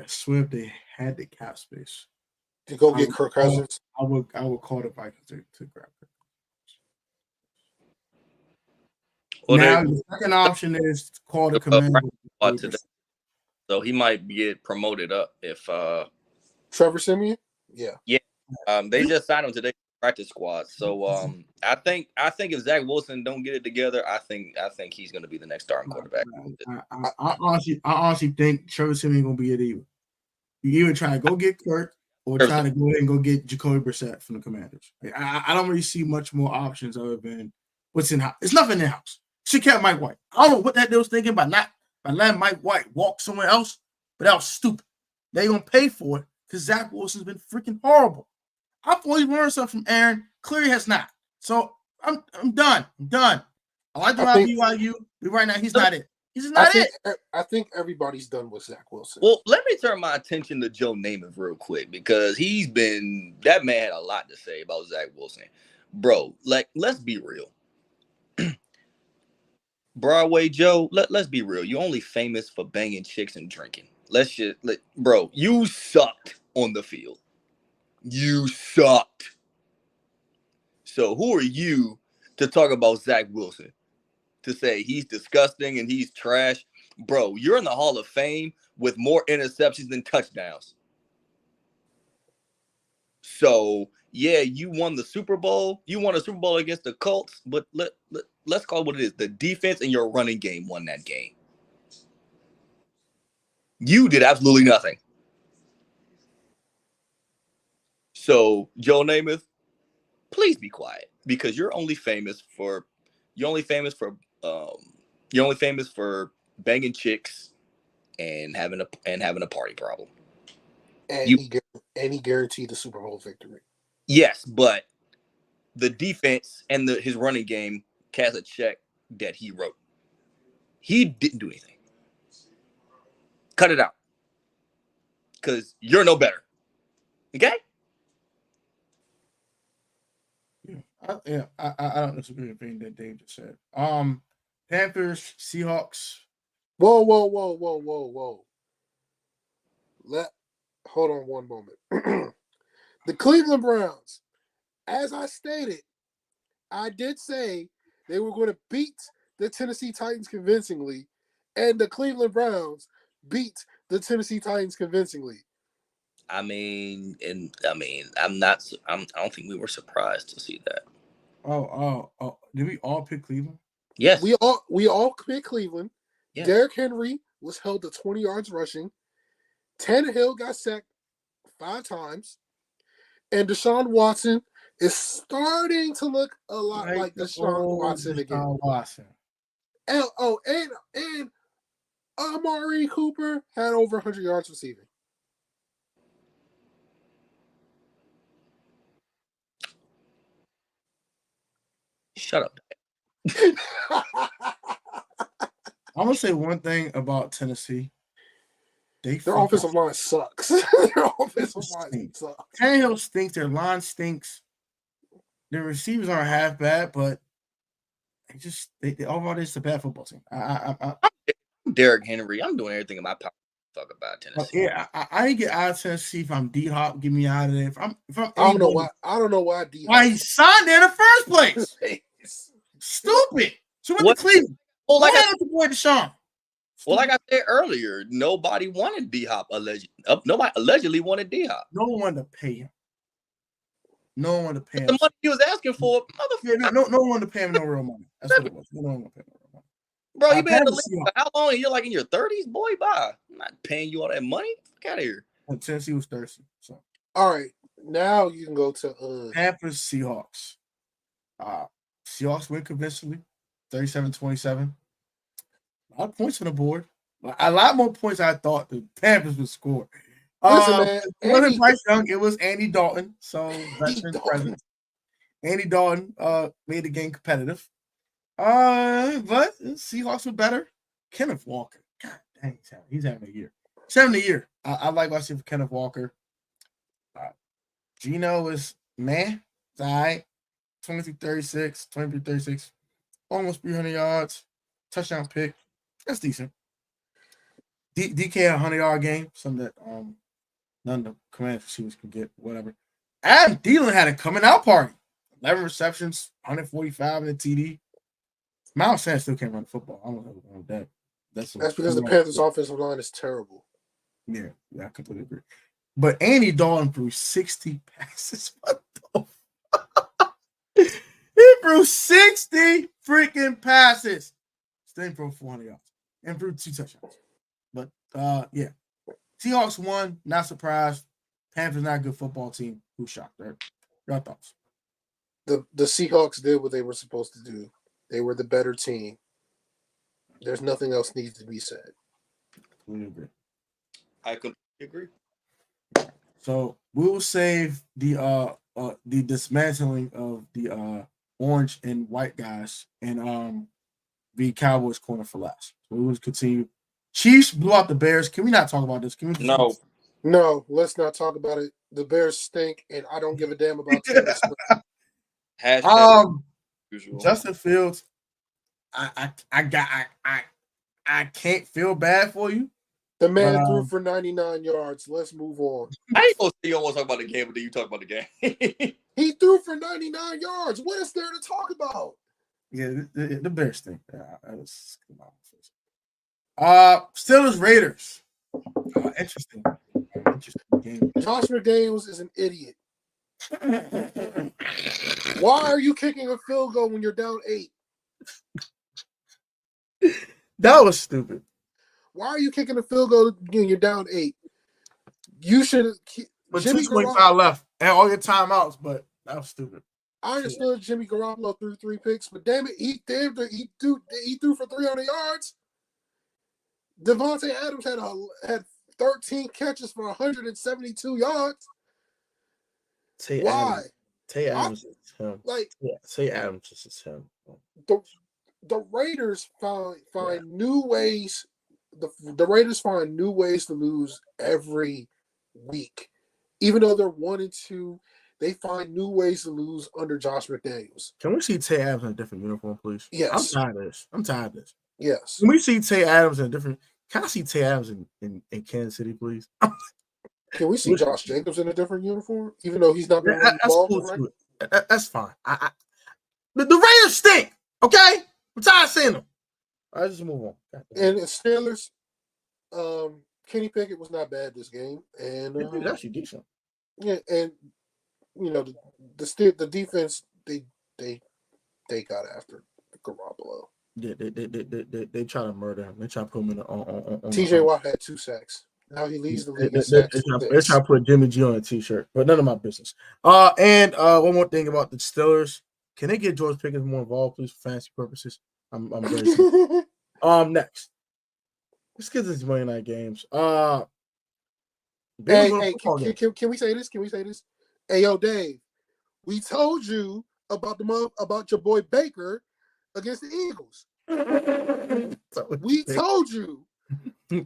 Swift they had the cap space to go get Kirk Cousins, I would call the Vikings to grab Kirk Well, now the second option is to call the command. today, so he might get promoted up if Trevor Siemian. Yeah. They just signed him today practice squad. So I think if Zach Wilson don't get it together, I think he's going to be the next starting quarterback. I honestly think Trevor Siemian gonna be it either. You either try to go get Kirk or try to go ahead and go get Jacoby Brissett from the Commanders. I don't really see much more options other than what's in house. It's nothing in house. She kept Mike White. I don't know what that dude was thinking by letting Mike White walk somewhere else, but that was stupid. They're gonna pay for it because Zach Wilson's been freaking horrible. I thought he learned something from Aaron. Clearly has not. So I'm done. I like the BYU, but right now he's not it. He's not it. I think everybody's done with Zach Wilson. Well, let me turn my attention to Joe Namath real quick because that man had a lot to say about Zach Wilson. Bro, let's be real. Broadway Joe, let's be real. You're only famous for banging chicks and drinking. Bro, you sucked on the field. You sucked. So who are you to talk about Zach Wilson? To say he's disgusting and he's trash? Bro, you're in the Hall of Fame with more interceptions than touchdowns. So, yeah, you won the Super Bowl. You won a Super Bowl against the Colts, but let's call it what it is. The defense and your running game won that game. You did absolutely nothing. So, Joe Namath, please be quiet because you're only famous for banging chicks and having a party problem. And he guaranteed the Super Bowl victory. Yes, but the defense and his running game cast a check that he wrote. He didn't do anything. Cut it out. Because you're no better. Okay? I don't disagree with anything that Dave just said. Panthers, Seahawks. Whoa. Hold on one moment. The Cleveland Browns, as I stated, I did say they were going to beat the Tennessee Titans convincingly, and the Cleveland Browns beat the Tennessee Titans convincingly. I don't think we were surprised to see that. Oh. Did we all pick Cleveland? Yes. We all picked Cleveland. Yes. Derrick Henry was held to 20 yards rushing. Tannehill got sacked 5 times. And Deshaun Watson is starting to look a lot like Deshaun Watson again. And Amari Cooper had over 100 yards receiving. Shut up. I'm gonna say one thing about Tennessee. Their offensive line sucks. Their offensive line sucks. Tannehill stinks. Their line stinks. Their receivers aren't half bad, but they overall it's a bad football team. I'm Derrick Henry. I'm doing everything in my power to talk about Tennessee. Yeah, I ain't get out of Tennessee if I'm D-Hop. Get me out of there. If I'm I don't know why D-Hop. Why he signed there in the first place? Stupid. So went to Cleveland. Well, like I said earlier, nobody wanted D-Hop nobody allegedly wanted D-Hop. No one wanted to pay him. No one wanted to pay him. The money he was asking for, motherfucker. Yeah, no one wanted to pay him no real money. That's what it was. No one wanted to pay him no real money. Bro, you been in the league for how long? You're like in your 30s, boy. Bye. I'm not paying you all that money. Fuck out of here. Well, Tennessee was thirsty. So, all right, now you can go to Panthers, Seahawks. Seahawks win convincingly, 37-27. A lot of points on the board. A lot more points I thought the Panthers would score. Listen, man, it wasn't Bryce Young. It was Andy Dalton. So veteran presence. Andy Dalton made the game competitive. But Seahawks were better. Kenneth Walker. God dang, he's having a year. 70 I like what I see for Kenneth Walker. Gino is man. It's all right. 23-36, almost 300 yards. Touchdown pick. That's decent. DK had a 100-yard game. Something that none of the command receivers can get. Whatever. Adam Thielen had a coming out party. 11 receptions, 145 in the TD. Miles Sanders still can't run the football. I don't know about that. That's because the Panthers' offensive line is terrible. Yeah, I completely agree. But Andy Dalton threw 60 passes. What the fuck? He threw 60 freaking passes. Still threw 400 yards and threw 2 touchdowns. But yeah, Seahawks won. Not surprised. Panthers not a good football team. Who's shocked? Right? Your thoughts? The Seahawks did what they were supposed to do. They were the better team. There's nothing else needs to be said. Completely agree. I completely agree. So we will save the dismantling of the orange and white guys and the Cowboys corner for last. So we will continue. Chiefs blew out the Bears. Can we not talk about this? Can we? No, let's not talk about it. The Bears stink, and I don't give a damn about Taylor Swift. Justin Fields, I can't feel bad for you. The man threw for 99 yards. Let's move on. I ain't gonna say you don't want to talk about the game, but then you talk about the game. He threw for 99 yards. What is there to talk about? Yeah, the Bears stink. Steelers Raiders. Interesting game. Josh McDaniels is an idiot. Why are you kicking a field goal when you're down 8? That was stupid. Why are you kicking a field goal when you're down 8? You should have. But 2:25 left and all your timeouts, but that was stupid. I understood Jimmy Garoppolo threw 3 picks, but damn it, he threw for 300 yards. Devontae Adams had 13 catches for 172 yards. Why? Tay Adams is him. Tay Adams is him. The Raiders find new ways. The Raiders find new ways to lose every week, even though they're 1-2. They find new ways to lose under Josh McDaniels. Can we see Tay Adams in a different uniform, please? Yes. I'm tired of this. Yes. Can we see Tay Adams in a different? Can I see Tay Adams in Kansas City, please? Can we see Josh Jacobs in a different uniform, even though he's not been that's cool too. That's fine. The Raiders stink. Okay, I'm tired of seeing them. I just move on. And the Steelers, Kenny Pickett was not bad this game, and he's actually decent. Yeah, and the defense they got after Garoppolo. Yeah, they try to murder him. They try to put him in on TJ Watt had 2 sacks. Now he leads the league. They try to put Jimmy G on a t-shirt, but none of my business. And one more thing about the Steelers. Can they get George Pickens more involved, please, for fantasy purposes? I'm very next. Let's get to these Monday night games. Hey, can we say this? Can we say this? Hey, yo, Dave, we told you about your boy Baker against the Eagles. We told you.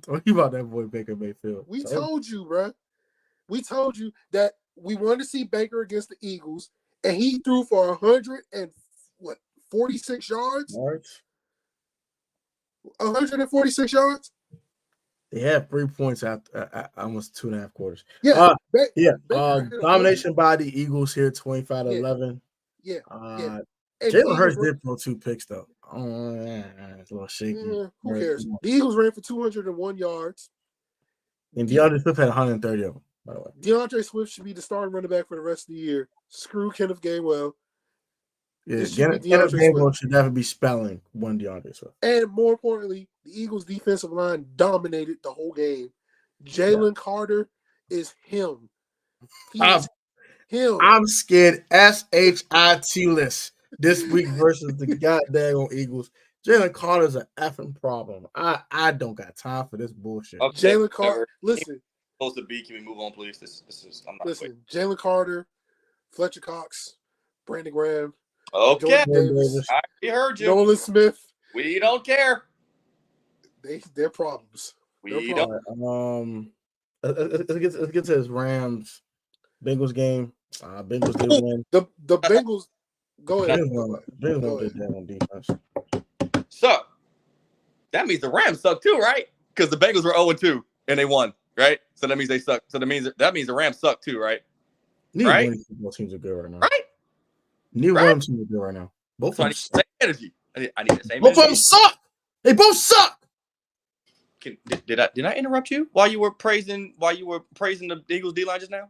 Talk about that boy Baker Mayfield. We told you, bro. We told you that we wanted to see Baker against the Eagles, and he threw for 146 yards. 146 yards. They had 3 points after almost 2.5 quarters. Yeah, domination by the Eagles here, 25-11. Yeah. Jalen Hurts did throw 2 picks though. It's a little shaky. Who cares? The Eagles ran for 201 yards. And DeAndre Swift had 130 of them, by the way. DeAndre Swift should be the starting running back for the rest of the year. Screw Kenneth Gainwell. Yeah, Kenneth Gainwell should never be spelling one DeAndre Swift. And more importantly, the Eagles' defensive line dominated the whole game. Jalen Carter is him. Him. I'm scared SHIT-less this week versus the goddamn Eagles. Jalen Carter's an effing problem. I don't got time for this bullshit. Okay. Jalen Carter, listen. Supposed to be. Can we move on, please? This is. I'm not. Listen, Jalen Carter, Fletcher Cox, Brandon Graham. Okay, we heard you. Nolan Smith. We don't care. They're problems. We don't. Let's get to this Rams Bengals game. Bengals did win. The Bengals. Go ahead. Bengals did that on defense. So that means the Rams suck too, right? Because the Bengals were 0-2 and they won, right? So that means they suck. So that means the Rams suck too, right? Neither right? one of these football teams are good right now. Right? Neither one of them teams are good right now. Both of them. Same energy. I need the same Both of energy. them suck. They both suck. Did I interrupt you while you were praising the Eagles D-line just now?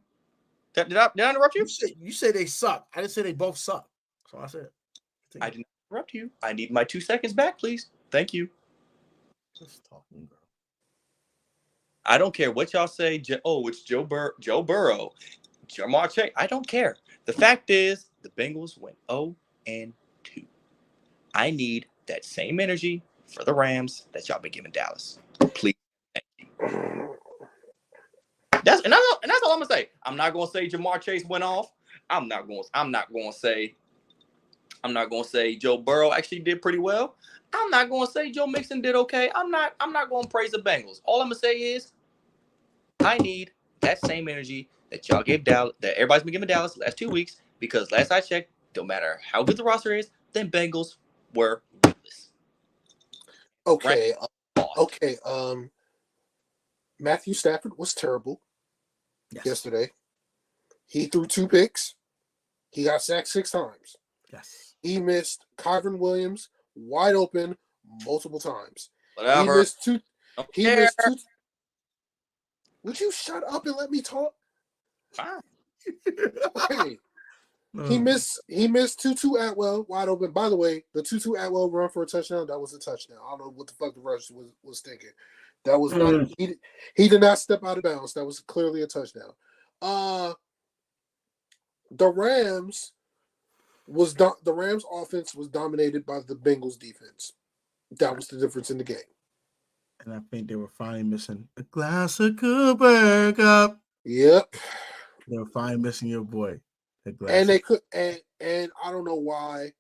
Did I interrupt you? You say they suck. I didn't say they both suck. So I said. I didn't interrupt you. I need my 2 seconds back, please. Thank you. Just talking, bro. I don't care what y'all say. It's Joe Burrow, Jamar Chase. I don't care. The fact is, the Bengals went 0-2. I need that same energy for the Rams that y'all been giving Dallas. Please. Thank you. That's all I'm gonna say. I'm not gonna say Jamar Chase went off. I'm not gonna say Joe Burrow actually did pretty well. I'm not gonna say Joe Mixon did okay. I'm not gonna praise the Bengals. All I'm gonna say is I need that same energy that y'all gave Dallas, that everybody's been giving Dallas the last 2 weeks, because last I checked, no matter how good the roster is, then Bengals were winless. Okay. Matthew Stafford was terrible yesterday. He threw 2 picks. He got sacked 6 times. Yes. He missed Kyron Williams wide open multiple times. Whatever. He missed 2. He missed 2. Would you shut up and let me talk? Fine. Okay. He missed Tutu Atwell wide open. By the way, the Tutu Atwell run for a touchdown, that was a touchdown. I don't know what the fuck the rush was thinking. That was not he did not step out of bounds. That was clearly a touchdown. The Rams offense was dominated by the Bengals defense. That was the difference in the game. And I think they were finally missing a glass of Cooper Cup. Yep. They were finally missing your boy. And they could, and I don't know why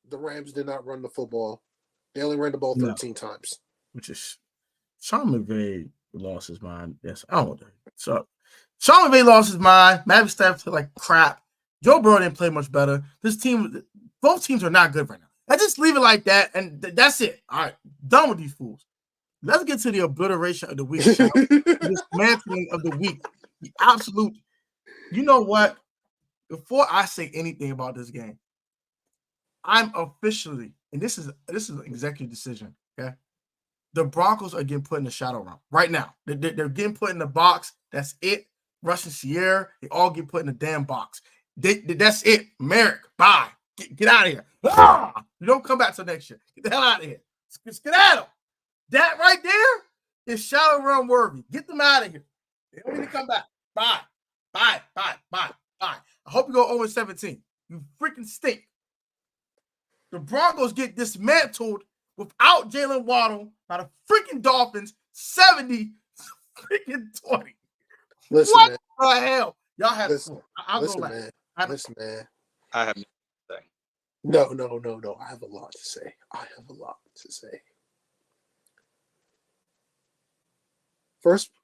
the Rams did not run the football. They only ran the ball 13 times. Which is Sean McVay lost his mind. Yes, I don't know. So Sean McVay lost his mind. Matthew Stafford played like crap. Joe Burrow didn't play much better. Both teams are not good right now. I just leave it like that, and that's it. All right, done with these fools. Let's get to the obliteration of the week. Dismantling of the week. The absolute. You know what? Before I say anything about this game, I'm officially, and this is an executive decision. Okay, the Broncos are getting put in the shadow realm right now. They're getting put in the box. That's it. Rush and Sierra, they all get put in the damn box. That's it. Merrick, bye. Get out of here. You don't come back till next year. Get the hell out of here. Skedaddle. That right there is shadow realm worthy. Get them out of here. They don't need to come back. Bye. Bye. I hope you go 0-17. You freaking stink. The Broncos get dismantled without Jalen Waddle by the freaking Dolphins, 70-20. Listen, what man. the hell? Y'all have I'll go back. Listen, man. I have nothing to say. No. I have a lot to say.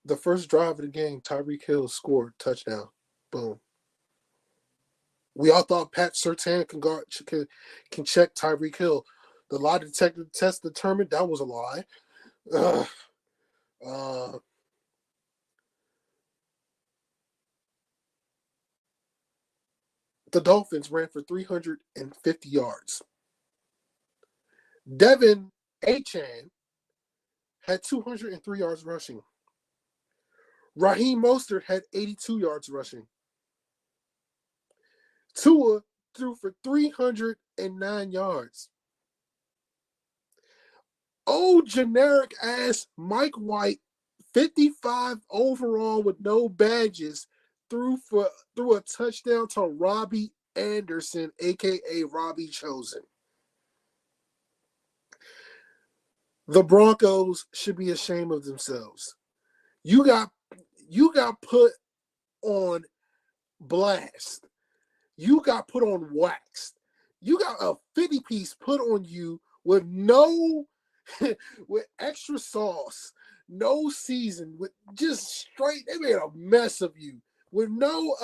The first drive of the game, Tyreek Hill scored touchdown. Boom. We all thought Pat Surtain can check Tyreek Hill. The lie detector test determined that was a lie. The Dolphins ran for 350 yards. Devin Achane had 203 yards rushing. Raheem Mostert had 82 yards rushing. Tua threw for 309 yards. Generic ass Mike White, 55 overall with no badges, threw a touchdown to Robbie Anderson, aka Robbie Chosen. The Broncos should be ashamed of themselves. You got put on blast. You got put on wax. You got a 50-piece put on you with with extra sauce, no season, with just straight. They made a mess of you with no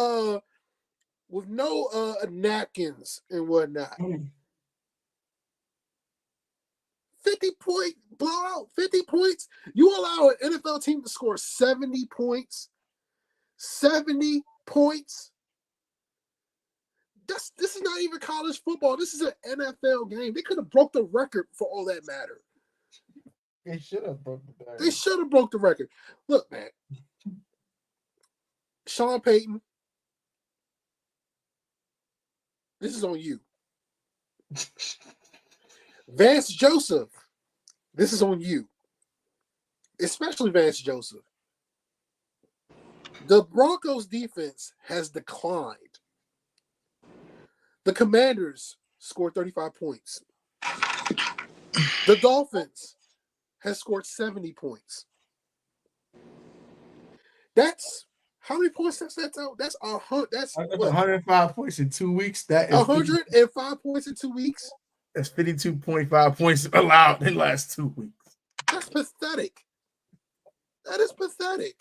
napkins and whatnot. 50-point blowout, 50 points. You allow an NFL team to score 70 points. 70 points. This is not even college football. This is an NFL game. They could have broke the record for all that matter. They should have broke the record. They should have broke the record. Look, man. Sean Payton, this is on you. Vance Joseph, this is on you. Especially Vance Joseph. The Broncos defense has declined. The Commanders scored 35 points. The Dolphins has scored 70 points. How many points that's out? That's 105 points in 2 weeks. That is 105 points in 2 weeks. That's 52.5 points allowed in the last 2 weeks. That's pathetic. That is pathetic.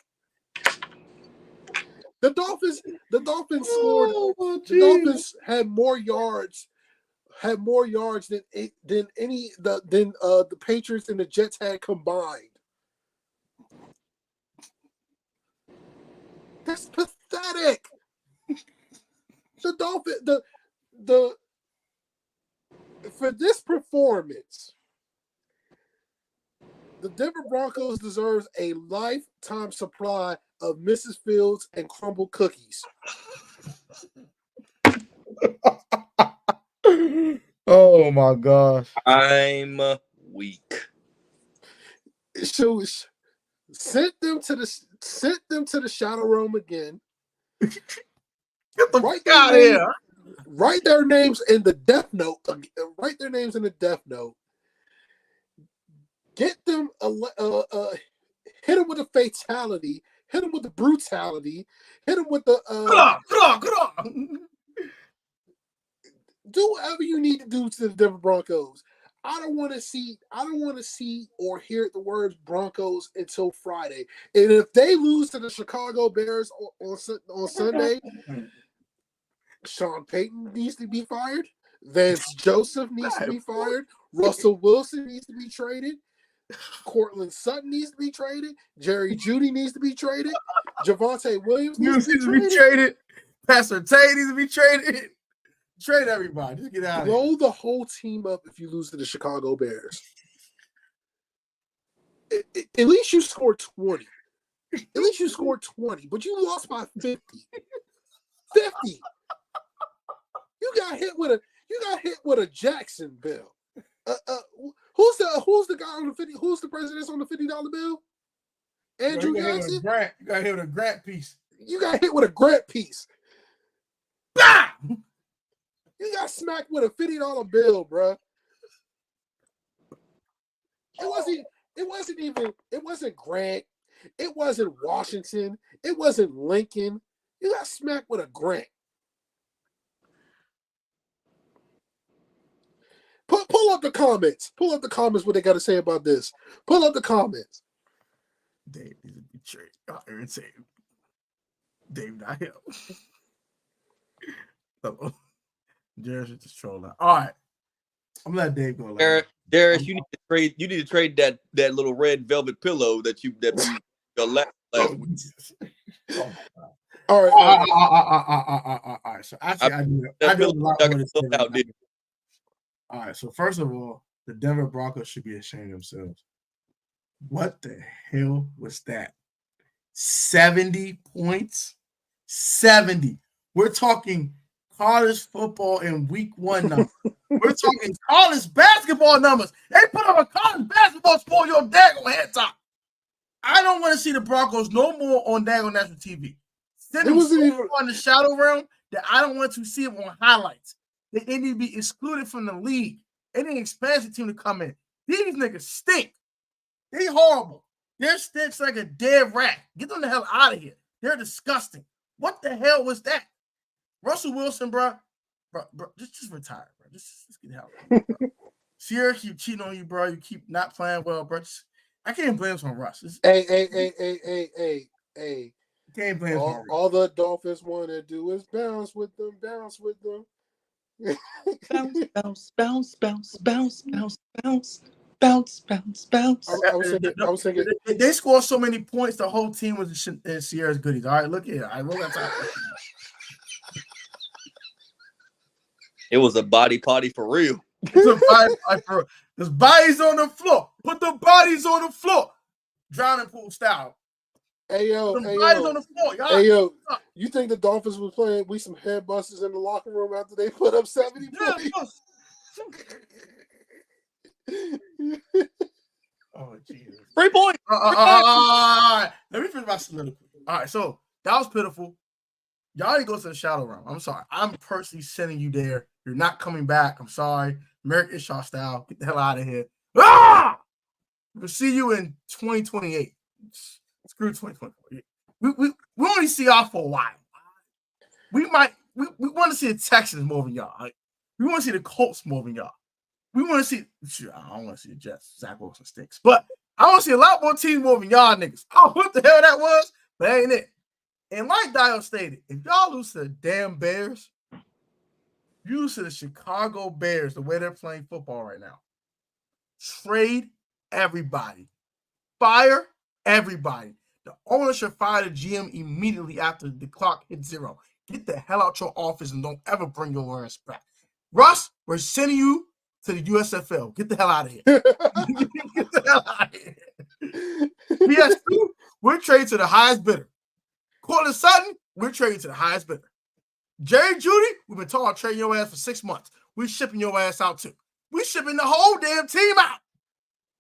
The Dolphins scored. The Dolphins had more yards than the Patriots and the Jets had combined. That's pathetic. The Dolphins, for this performance, the Denver Broncos deserves a lifetime supply of Mrs. Fields and crumble cookies. Oh my gosh. I'm weak. So sent them to the shadow room again. Get the fuck out of here. Write their names in the death note. Write their names in the death note. Get them hit them with a fatality. Hit them with the brutality. Hit them with the Get on. Do whatever you need to do to the Denver Broncos. I don't want to see or hear the words Broncos until Friday. And if they lose to the Chicago Bears on Sunday, Sean Payton needs to be fired. Vance Joseph needs to be fired. Russell Wilson needs to be traded. Cortland Sutton needs to be traded. Jerry Jeudy needs to be traded. Javonte Williams needs to be traded. Pastor Tay needs to be traded. Trade everybody. Just get out of here. Blow the whole team up if you lose to the Chicago Bears. At least you scored 20. At least you scored 20, but you lost by 50. 50. You got hit with a Jacksonville. Who's the guy on the 50? Who's the president on the $50 bill? Andrew Jackson. You got hit with a Grant piece. You got hit with a Grant piece. Bah! You got smacked with a $50 bill, bro. It wasn't Grant. It wasn't Washington. It wasn't Lincoln. You got smacked with a Grant. Pull up the comments. Pull up the comments what they got to say about this. Pull up the comments. Dave needs to be traded. Dave not him. Darius is just trolling. All right. I'm gonna let Dave go. Darius, you need to trade that little red velvet pillow that you left last week. All right. All right. So actually, I do a lot more to say about that. All right. So first of all, the Denver Broncos should be ashamed of themselves. What the hell was that? 70 points? 70. We're talking college football in week 1 numbers. We're talking college basketball numbers. They put up a college basketball score on your daggone head top. I don't want to see the Broncos no more on daggone national TV. Send them on the shadow realm that I don't want to see them on highlights. They need to be excluded from the league. They need an expansion team to come in. These niggas stink. They horrible. Their stinks like a dead rat. Get them the hell out of here. They're disgusting. What the hell was that? Russell Wilson, bro, just retire, bro. Just get the hell out, bro. Sierra keep cheating on you, bro. You keep not playing well, bro. I can't blame this on Russ. Hey. Can't blame all the Dolphins want to do is bounce with them. bounce, I was thinking. They scored so many points, the whole team was in Sierra's goodies. All right, look here. I will got time. It was a body party for real. It's a body party for real. There's bodies on the floor. Put the bodies on the floor. Drowning pool style. Hey yo, Bodies on the floor. Y'all, hey yo, you think the Dolphins was playing we some head busters in the locker room after they put up 70 points? Oh Jesus! 3 points. Let me finish my soliloquy. All right, so that was pitiful. Y'all didn't go to the shadow realm. I'm sorry. I'm personally sending you there. You're not coming back. I'm sorry. American Shaw style. Get the hell out of here. Ah! We'll see you in 2028. Screw 2024. We only see y'all for a while. We want to see the Texans more than y'all. Like, we want to see the Colts more than y'all. We want to see. I don't want to see the Jets. Zach Wilson stinks. But I want to see a lot more teams more than y'all niggas. Oh, what the hell that was? But ain't it? And like Dio stated, if y'all lose to the damn Bears, you lose to the Chicago Bears the way they're playing football right now. Trade everybody. Fire everybody. The owner should fire the GM immediately after the clock hits 0. Get the hell out your office and don't ever bring your ass back. Russ, we're sending you to the USFL. Get the hell out of here. Get the hell out of here. PS2, we're trading to the highest bidder. Cortland Sutton, we're trading to the highest bidder. Jerry Judy, we've been talking about trading your ass for 6 months. We're shipping your ass out too. We're shipping the whole damn team out.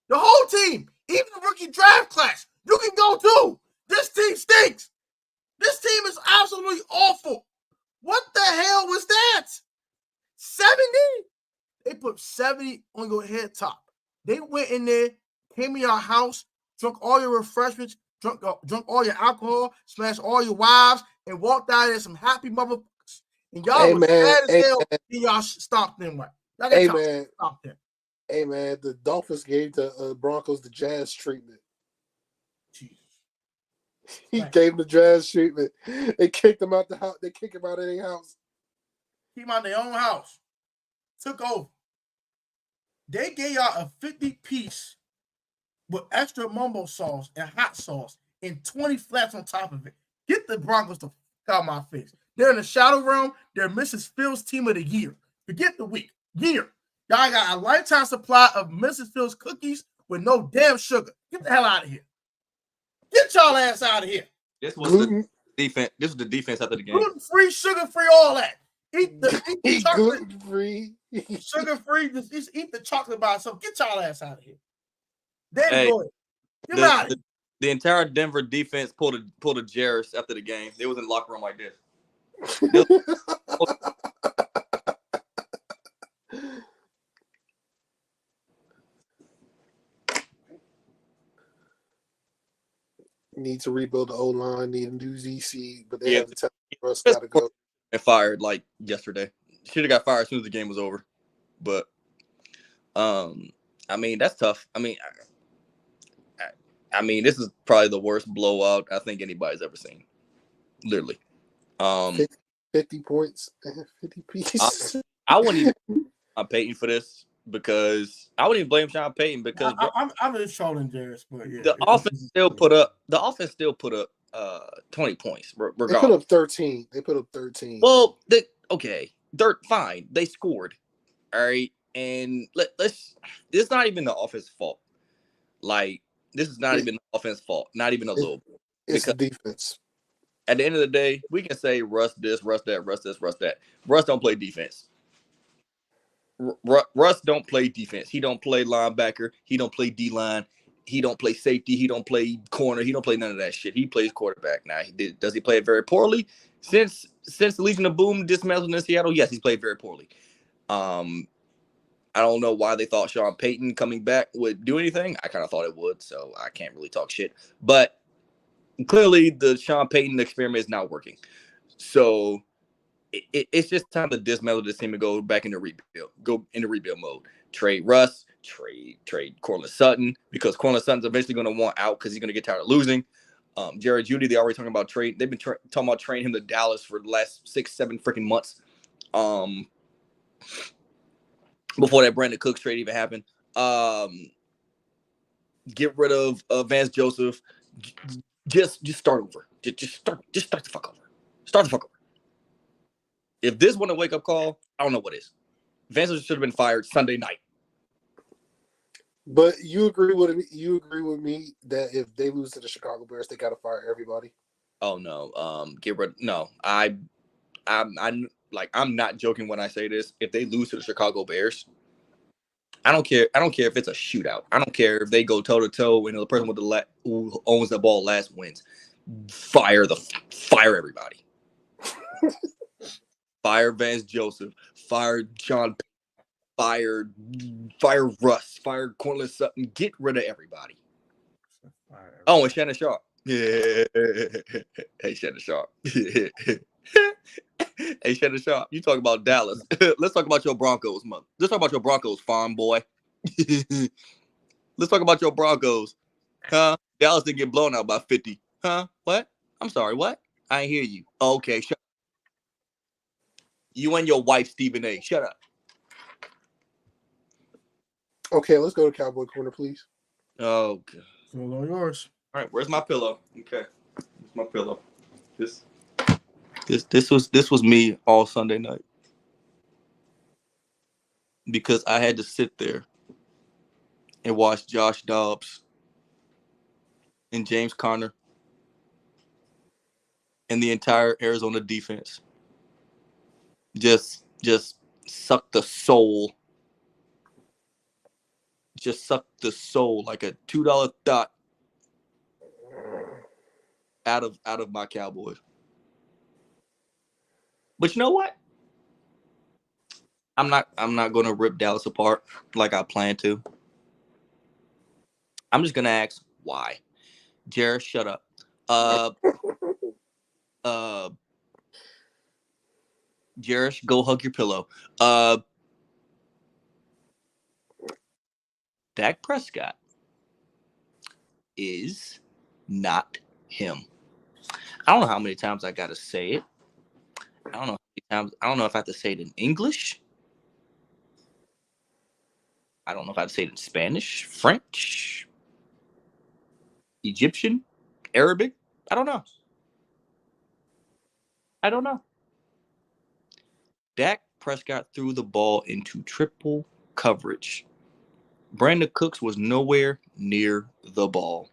The whole team. Even the rookie draft class. You can go too. This team stinks. This team is absolutely awful. What the hell was that? 70? They put 70 on your head top. They went in there, came in your house, drunk all your refreshments, drunk all your alcohol, smashed all your wives, and walked out there some happy motherfuckers. And y'all was sad as hell, and y'all stopped them right. Stop them. Hey man, the Dolphins gave the Broncos the Jazz treatment. Jesus. He gave them the Jazz treatment. They kicked them out the house. They kicked him out of their house. Keep him out their own house. Took over. They gave y'all a 50-piece with extra mumbo sauce and hot sauce and 20 flats on top of it. Get the Broncos to fuck out my face. They're in the shadow realm. They're Mrs. Fields' team of the year. Forget the week. Year. Y'all got a lifetime supply of Mrs. Fields cookies with no damn sugar. Get the hell out of here. Get y'all ass out of here. This was the defense. This was the defense after the game. Gluten-free, sugar-free, all that. Eat the chocolate. Gluten-free. Sugar-free. Just eat the chocolate by itself. Get y'all ass out of here. Then go ahead. Get out of here. The entire Denver defense pulled a Jarris after the game. They was in the locker room like this. Need to rebuild the O-line, need a new ZC, but they have to tell Russ got to go. And fired like yesterday. Should have got fired as soon as the game was over. But, I mean, that's tough. I mean, this is probably the worst blowout I think anybody's ever seen. Literally. 50 points, 50 pieces. I wouldn't even blame Sean Payton for this because I wouldn't even blame Sean Payton because I'm just trolling Jarris, but yeah. The offense still put up 20 points. They put up 13. Well, fine. They scored. All right. And let's it's not even the offense's fault. Like, this is not even the offense's fault. Not even a little bit. It's the defense. At the end of the day, we can say Russ this, Russ that, Russ this, Russ that. Russ don't play defense. Russ don't play defense. He don't play linebacker. He don't play D-line. He don't play safety. He don't play corner. He don't play none of that shit. He plays quarterback. Now, does he play it very poorly? Since the Legion of Boom dismantled in Seattle, yes, he's played very poorly. I don't know why they thought Sean Payton coming back would do anything. I kind of thought it would, so I can't really talk shit. But clearly, the Sean Payton experiment is not working. So it's just time to dismantle this team and go back into rebuild. Go into rebuild mode. Trade Russ. Trade Cortland Sutton because Cortland Sutton's eventually going to want out because he's going to get tired of losing. Jerry Judy, they already talking about trade. They've been talking about trading him to Dallas for the last 6-7 freaking months. Before that Brandon Cooks trade even happened. Get rid of Vance Joseph. Just start over. Just start the fuck over. Start the fuck over. If this wasn't a wake-up call, I don't know what is. Vance should have been fired Sunday night. But you agree with me that if they lose to the Chicago Bears, they got to fire everybody. Oh no, get rid. No, I'm not joking when I say this. If they lose to the Chicago Bears, I don't care. I don't care if it's a shootout. I don't care if they go toe to toe and the person with who owns the ball last wins. Fire everybody. Fire Vance Joseph. Fire John. Fire Russ. Fire Cortland Sutton. Get rid of everybody. Oh, and Shannon Sharp. Yeah. Hey, Shannon Sharp. Hey, Shannon Sharp. You talk about Dallas. Let's talk about your Broncos, mother. Let's talk about your Broncos, farm boy. Let's talk about your Broncos. Huh? Dallas didn't get blown out by 50. Huh? What? I'm sorry, what? I ain't hear you. Okay, shut up. You and your wife, Stephen A. Shut up. Okay, let's go to Cowboy Corner, please. Oh, God. It's all yours. All right, where's my pillow? Okay, where's my pillow? This was me all Sunday night because I had to sit there and watch Josh Dobbs and James Conner and the entire Arizona defense just suck the soul. Just suck the soul like a $2 dot out of my Cowboys. But you know what? I'm not gonna rip Dallas apart like I plan to. I'm just gonna ask why. Jared, shut up. Jerish, go hug your pillow. Dak Prescott is not him. I don't know how many times I gotta say it. I don't know how many times. I don't know if I have to say it in English. I don't know if I have to say it in Spanish, French, Egyptian, Arabic. I don't know. Dak Prescott threw the ball into triple coverage. Brandon Cooks was nowhere near the ball.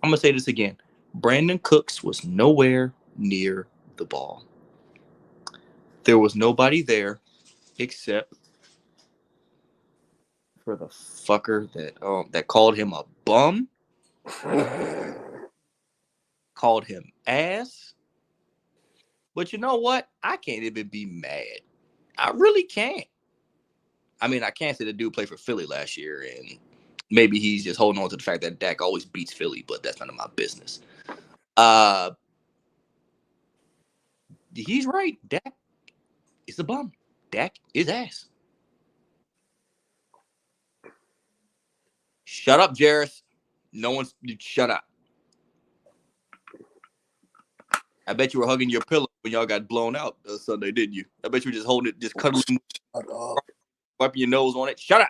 I'm going to say this again. Brandon Cooks was nowhere near the ball. There was nobody there except for the fucker that called him a bum, called him ass. But you know what? I can't even be mad. I really can't. I mean, I can't say the dude played for Philly last year, and maybe he's just holding on to the fact that Dak always beats Philly, but that's none of my business. He's right. Dak is a bum. Dak is ass. Shut up, Jarris. No one's shut up. I bet you were hugging your pillow when y'all got blown out Sunday, didn't you? I bet you were just holding it, just cuddling, wiping your nose on it. Shut up.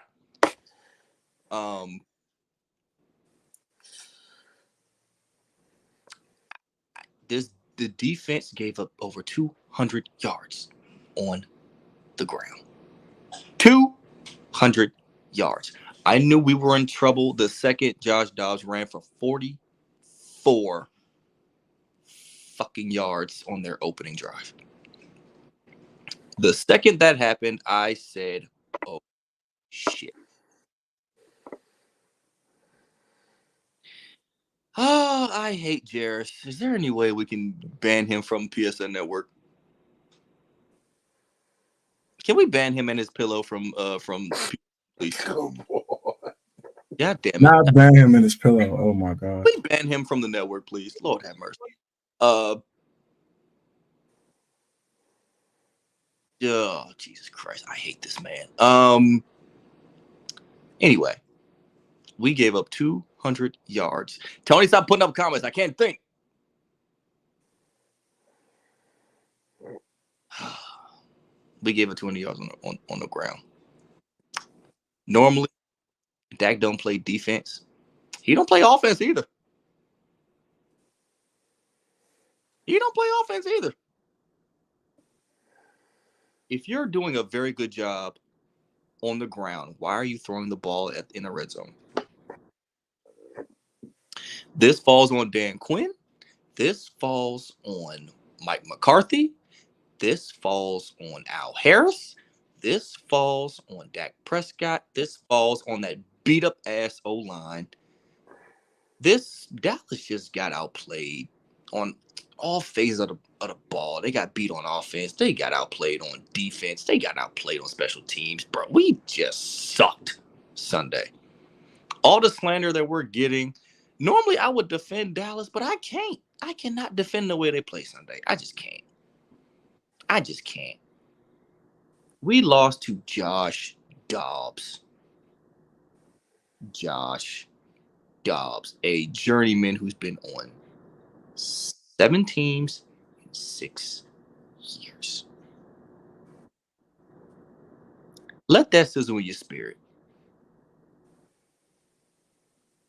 The defense gave up over 200 yards on the ground. 200 yards. I knew we were in trouble the second Josh Dobbs ran for 44 fucking yards on their opening drive. The second that happened, I said, oh, shit. Oh, I hate Jarris. Is there any way we can ban him from PSN Network? Can we ban him and his pillow from please? Come on. God damn it. Not ban him and his pillow. Oh my God. Please ban him from the network, please. Lord have mercy. Oh, Jesus Christ. I hate this man. Anyway, we gave up 200 yards. Tony, stop putting up comments. I can't think. We gave up 200 yards on the ground. Normally, Dak don't play defense. He don't play offense either. He don't play offense either. if you're doing a very good job on the ground, why are you throwing the ball in the red zone? This falls on Dan Quinn. This falls on Mike McCarthy. This falls on Al Harris. This falls on Dak Prescott. This falls on that beat up ass O-line. This Dallas just got outplayed on all phases of the ball. They got beat on offense. They got outplayed on defense. They got outplayed on special teams. Bro, we just sucked Sunday. All the slander that we're getting. Normally, I would defend Dallas, but I can't. I cannot defend the way they play Sunday. I just can't. I just can't. We lost to Josh Dobbs. Josh Dobbs, a journeyman who's been on 7 teams in 6 years. Let that sizzle in your spirit.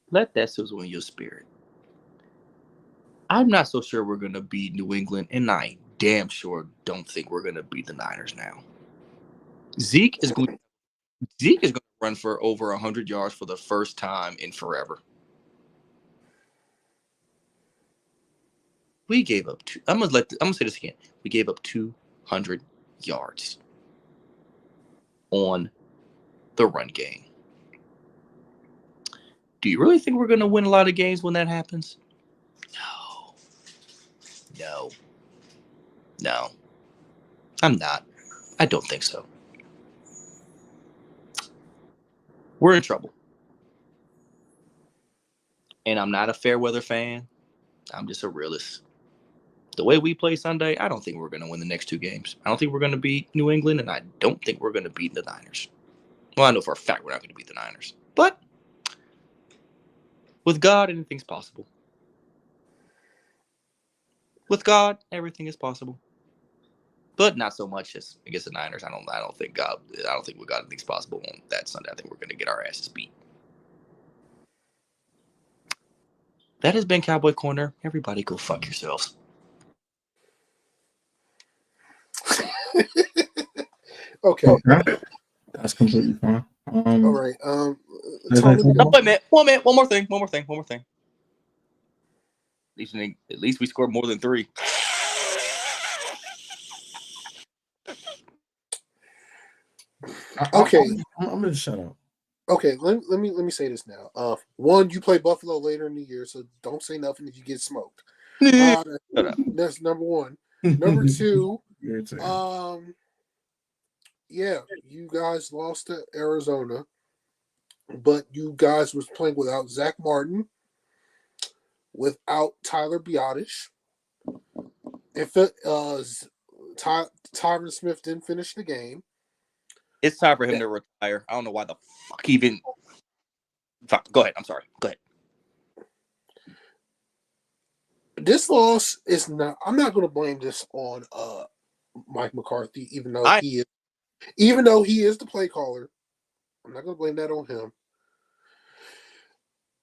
Let that sizzle in your spirit. I'm not so sure we're going to beat New England, and I damn sure don't think we're going to beat the Niners now. Zeke is going to run for over 100 yards for the first time in forever. We gave up I'm gonna say this again. We gave up 200 yards on the run game. Do you really think we're going to win a lot of games when that happens? No. I'm not. I don't think so. We're in trouble. And I'm not a fair weather fan. I'm just a realist. The way we play Sunday, I don't think we're going to win the next 2 games. I don't think we're going to beat New England, and I don't think we're going to beat the Niners. Well, I know for a fact we're not going to beat the Niners. But with God, anything's possible. With God, everything is possible. But not so much as against the Niners. I don't think with God anything's possible on that Sunday. I think we're going to get our asses beat. That has been Cowboy Corner. Everybody go fuck yourselves. Okay. That's completely fine. All right. Wait a minute. One more thing. At least we scored more than 3. Okay. I'm gonna shut up. Okay, let me say this now. One, you play Buffalo later in the year, so don't say nothing if you get smoked. That's number one. Number 2, yeah, you guys lost to Arizona, but you guys was playing without Zach Martin, without Tyler Biotish. If Tyron Smith didn't finish the game. It's time for him to retire. I don't know why the fuck even. Go ahead. I'm sorry. Go ahead. This loss is not. I'm not going to blame this on Mike McCarthy, even though he is the play caller. I'm not going to blame that on him.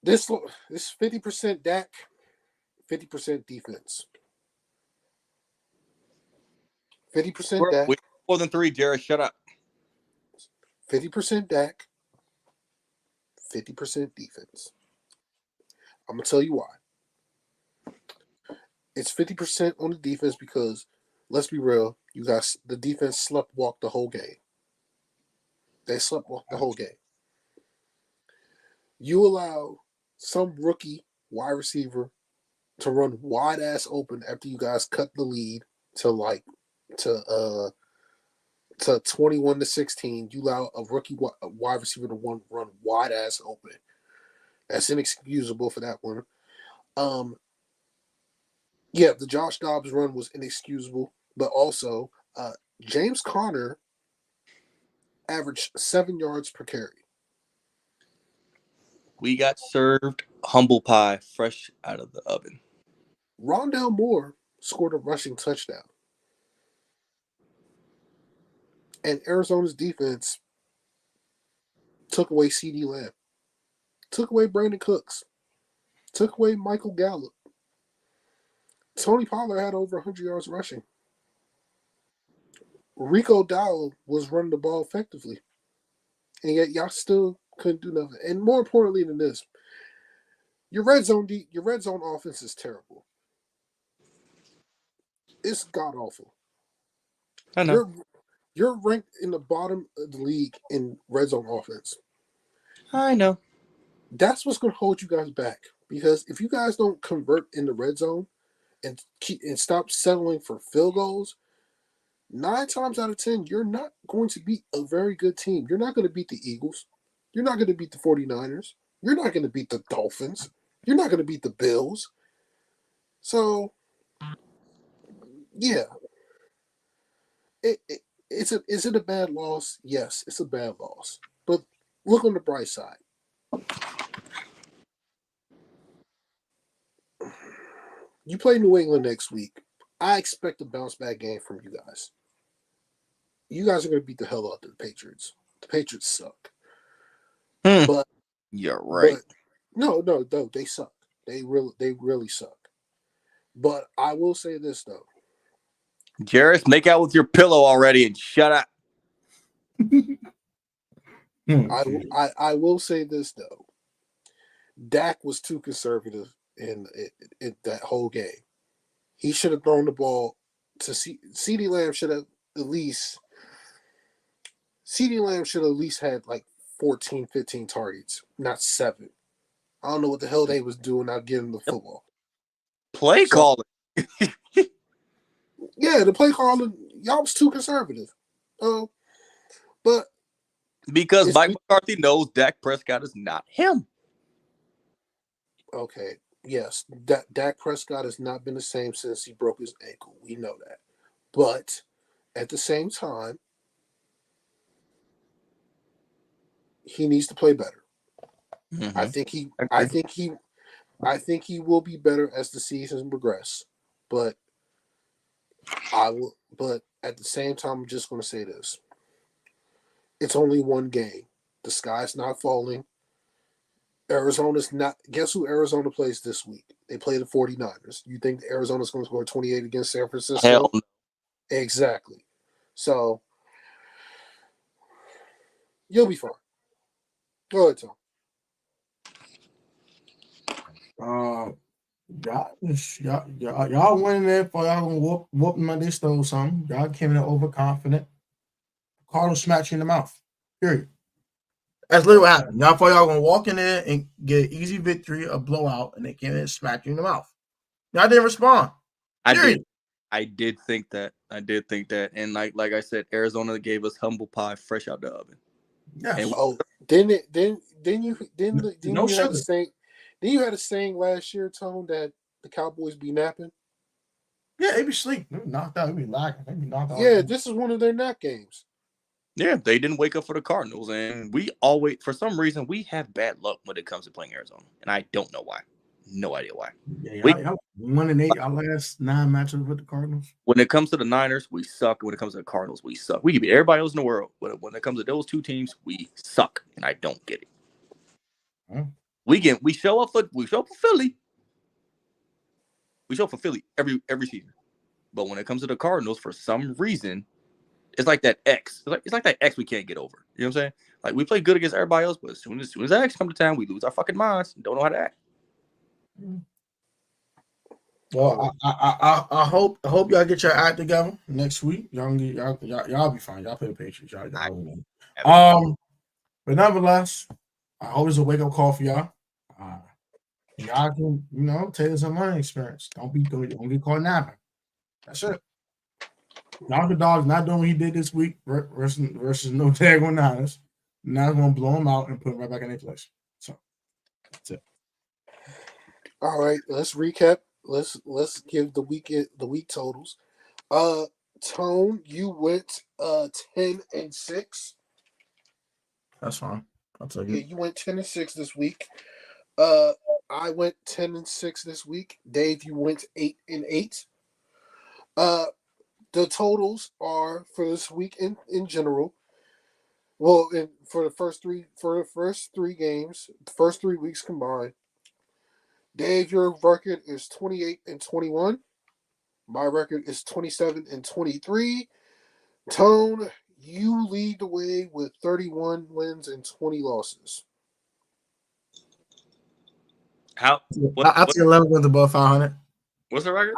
This 50% Dak, 50% defense. 50% Dak. We're more than 3, Jared. Shut up. 50% Dak, 50% defense. I'm going to tell you why. It's 50% on the defense because, let's be real, you guys, the defense slept walk the whole game. They slept walk the whole game. You allow some rookie wide receiver to run wide ass open after you guys cut the lead to 21-16. You allow a rookie wide receiver to run wide ass open. That's inexcusable for that one. Yeah, the Josh Dobbs run was inexcusable, but also James Conner averaged 7 yards per carry. We got served humble pie fresh out of the oven. Rondale Moore scored a rushing touchdown. And Arizona's defense took away CeeDee Lamb, took away Brandon Cooks, took away Michael Gallup. Tony Pollard had over 100 yards rushing. Rico Dowell was running the ball effectively, and yet y'all still couldn't do nothing. And more importantly than this, your red zone offense is terrible. It's god awful. I know. You're ranked in the bottom of the league in red zone offense. I know. That's what's going to hold you guys back, because if you guys don't convert in the red zone and stop settling for field goals, 9 times out of 10, you're not going to beat a very good team. You're not going to beat the Eagles. You're not going to beat the 49ers. You're not going to beat the Dolphins. You're not going to beat the Bills. So, yeah. Is it a bad loss? Yes, it's a bad loss. But look on the bright side. You play New England next week. I expect a bounce back game from you guys. You guys are going to beat the hell out of the Patriots. The Patriots suck. But you're right. But, no, they suck. They really suck. But I will say this though. Jarris, make out with your pillow already and shut up. I will say this though. Dak was too conservative in that whole game. He should have thrown the ball to CeeDee Lamb should have at least had like 14, 15 targets, not 7. I don't know what the hell they was doing out getting the football. Play calling. Yeah, the play calling, y'all was too conservative. But because Mike McCarthy knows Dak Prescott is not him. Okay, yes, Dak Prescott has not been the same since he broke his ankle. We know that. But at the same time, he needs to play better. Mm-hmm. I think he will be better as the season progresses. But at the same time, I'm just going to say this. It's only one game. The sky's not falling. Arizona's not. Guess who Arizona plays this week? They play the 49ers. You think Arizona's going to score 28 against San Francisco? Hell no. Exactly. So you'll be fine. Go ahead, Tom. Y'all went in there for y'all gonna whoop them. They stole something. Y'all came in there overconfident. Cardinals smacked you in the mouth. Period. That's literally what happened. Y'all thought y'all gonna walk in there and get an easy victory, a blowout, and they came in and smacked you in the mouth. Y'all didn't respond. Period. I did think that. And like I said, Arizona gave us humble pie fresh out the oven. Yeah. Didn't you had a saying last year, Tone, that the Cowboys be napping? Yeah, they be sleep. They be knocked out. They be lacking. They be knocked out. Yeah, this is one of their nap games. Yeah, they didn't wake up for the Cardinals, and we always, for some reason, we have bad luck when it comes to playing Arizona, and I don't know why. No idea why. Yeah, y'all 1-8 our last 9 matches with the Cardinals. When it comes to the Niners, we suck. When it comes to the Cardinals, we suck. We can beat everybody else in the world, but when it comes to those two teams, we suck, and I don't get it. Huh? We show up for Philly. We show up for Philly every season, but when it comes to the Cardinals, for some reason, it's like that X. It's like that X we can't get over. You know what I'm saying? Like, we play good against everybody else, but as soon as that X come to town, we lose our fucking minds and don't know how to act. Well, I hope y'all get your act together next week. Y'all be fine. Y'all play the Patriots. But nevertheless, I hope it's a wake up call for y'all. Y'all can take some learning experience. Don't get caught napping. That's it. Jonathan Dog's not doing what he did this week versus no daggone Niners. Now it's going to blow him out and put him right back in their place. So that's it. All right, let's recap. Let's give the week totals. Tone, you went 10-6. That's fine. I'll tell you. Yeah, you went 10-6 this week. I went 10-6 this week. Dave, you went 8-8. The totals are for this week in general. Well, for the first three games, the first 3 weeks combined. Dave, your record is 28-21. My record is 27-23. Tone, you lead the way with 31 wins and 20 losses. How? I'll take 11 wins above 500. What's the record?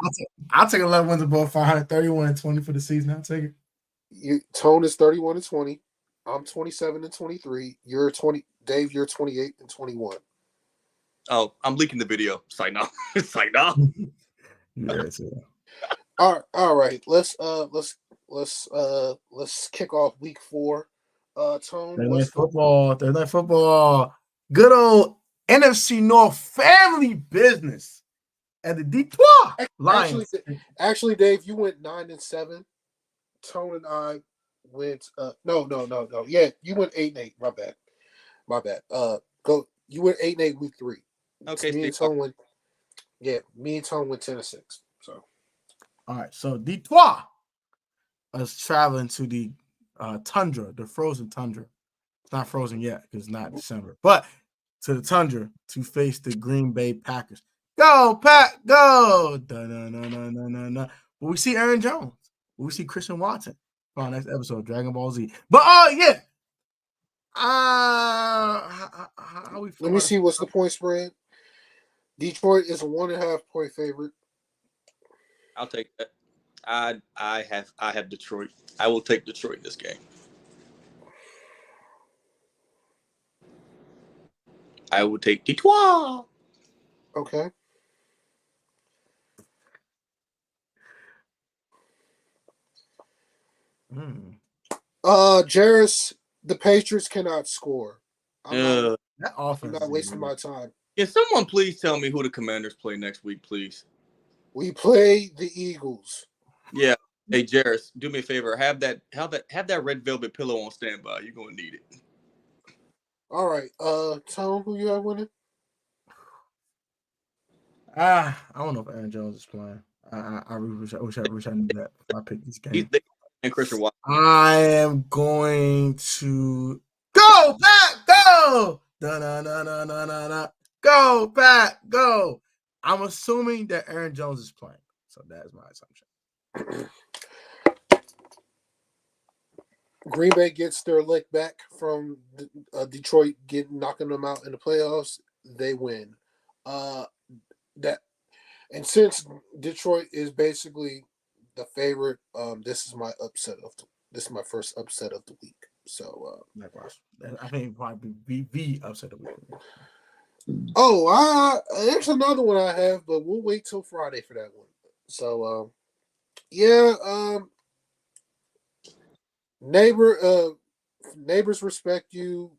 I'll take 11 wins above 500. 31 and 20 for the season. I'll take it. Tone is 31 and 20. I'm 27 and 23. You're 20. Dave, you're 28 and 21. Oh, I'm leaking the video. It's like no. It's like no. Yeah, it's it. All right. Let's kick off week 4. Tone, Thursday night football. Good old NFC North family business. And the Detroit Lions. Actually, Dave, you went 9 and 7. Tone and I went no. Yeah, you went 8 and 8. My bad. You went 8 and 8 week 3. Okay, me and Tone went 10 and 6. So all right, so Detroit is traveling to the tundra, the frozen tundra. It's not frozen yet because it's not December, but to the tundra to face the Green Bay Packers. Go, Pack, go! Da-na-na-na-na-na. But we see Aaron Jones. We see Christian Watson for our next episode, Dragon Ball Z. But yeah. How we let me see what's the point spread. Detroit is a 1.5 point favorite. I'll take that. I have Detroit. I will take Detroit in this game. I will take Detroit. Okay. Jairus, the Patriots cannot score. I'm not wasting my time. Can someone please tell me who the Commanders play next week, please? We play the Eagles. Yeah. Hey, Jairus, do me a favor. Have that red velvet pillow on standby. You're gonna need it. All right. Tone, who you have winning? I don't know if Aaron Jones is playing. I really wish I knew that if I picked this game. And Christian Watson. I am going to go Pack, go! Da-na-na-na-na-na-na. Go Pack, go! I'm assuming that Aaron Jones is playing, so that is my assumption. Green Bay gets their lick back from Detroit knocking them out in the playoffs. They win. And since Detroit is basically the favorite, this is my first upset of the week. So I think it probably be the upset of the week. Oh, there's another one I have, but we'll wait till Friday for that one. So neighbors respect you,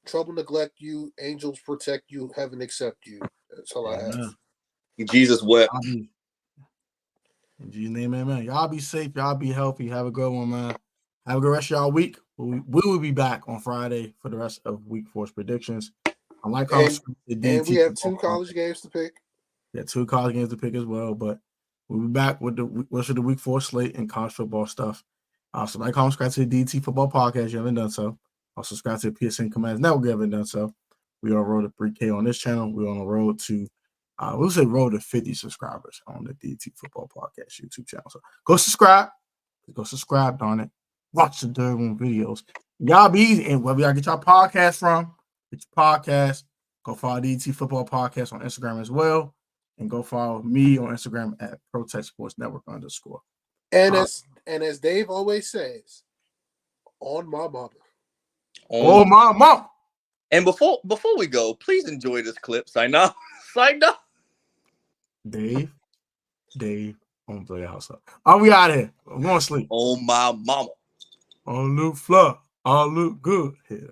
trouble neglect you, angels protect you, heaven accept you. That's all I have. Jesus wept. In Jesus' name, amen. Y'all be safe. Y'all be healthy. Have a good one, man. Have a good rest of y'all week. We will be back on Friday for the rest of week 4's predictions. I like how and we have 2 college games to pick. Yeah, 2 college games to pick as well. But we'll be back with the rest of the week 4 slate and college football stuff. So like, comment, subscribe to the DDT Football Podcast. You haven't done so. Also subscribe to the PSN Commands Network. You haven't done so. We are on the road to 3K on this channel. We're on the road to we'll say road to 50 subscribers on the DDT Football Podcast YouTube channel. So go subscribe. Go subscribe, darn it. Watch the third one videos. Y'all be easy. And wherever y'all get your podcast from, get your podcast. Go follow DDT Football Podcast on Instagram as well. And go follow me on Instagram at Protect Sports Network _. And as Dave always says, on my mama. On my mama. And before we go, please enjoy this clip. Sign up. Dave, I'm gonna play the house up. Are we out of here? I'm going to sleep. On my mama. All look fly. All look good here.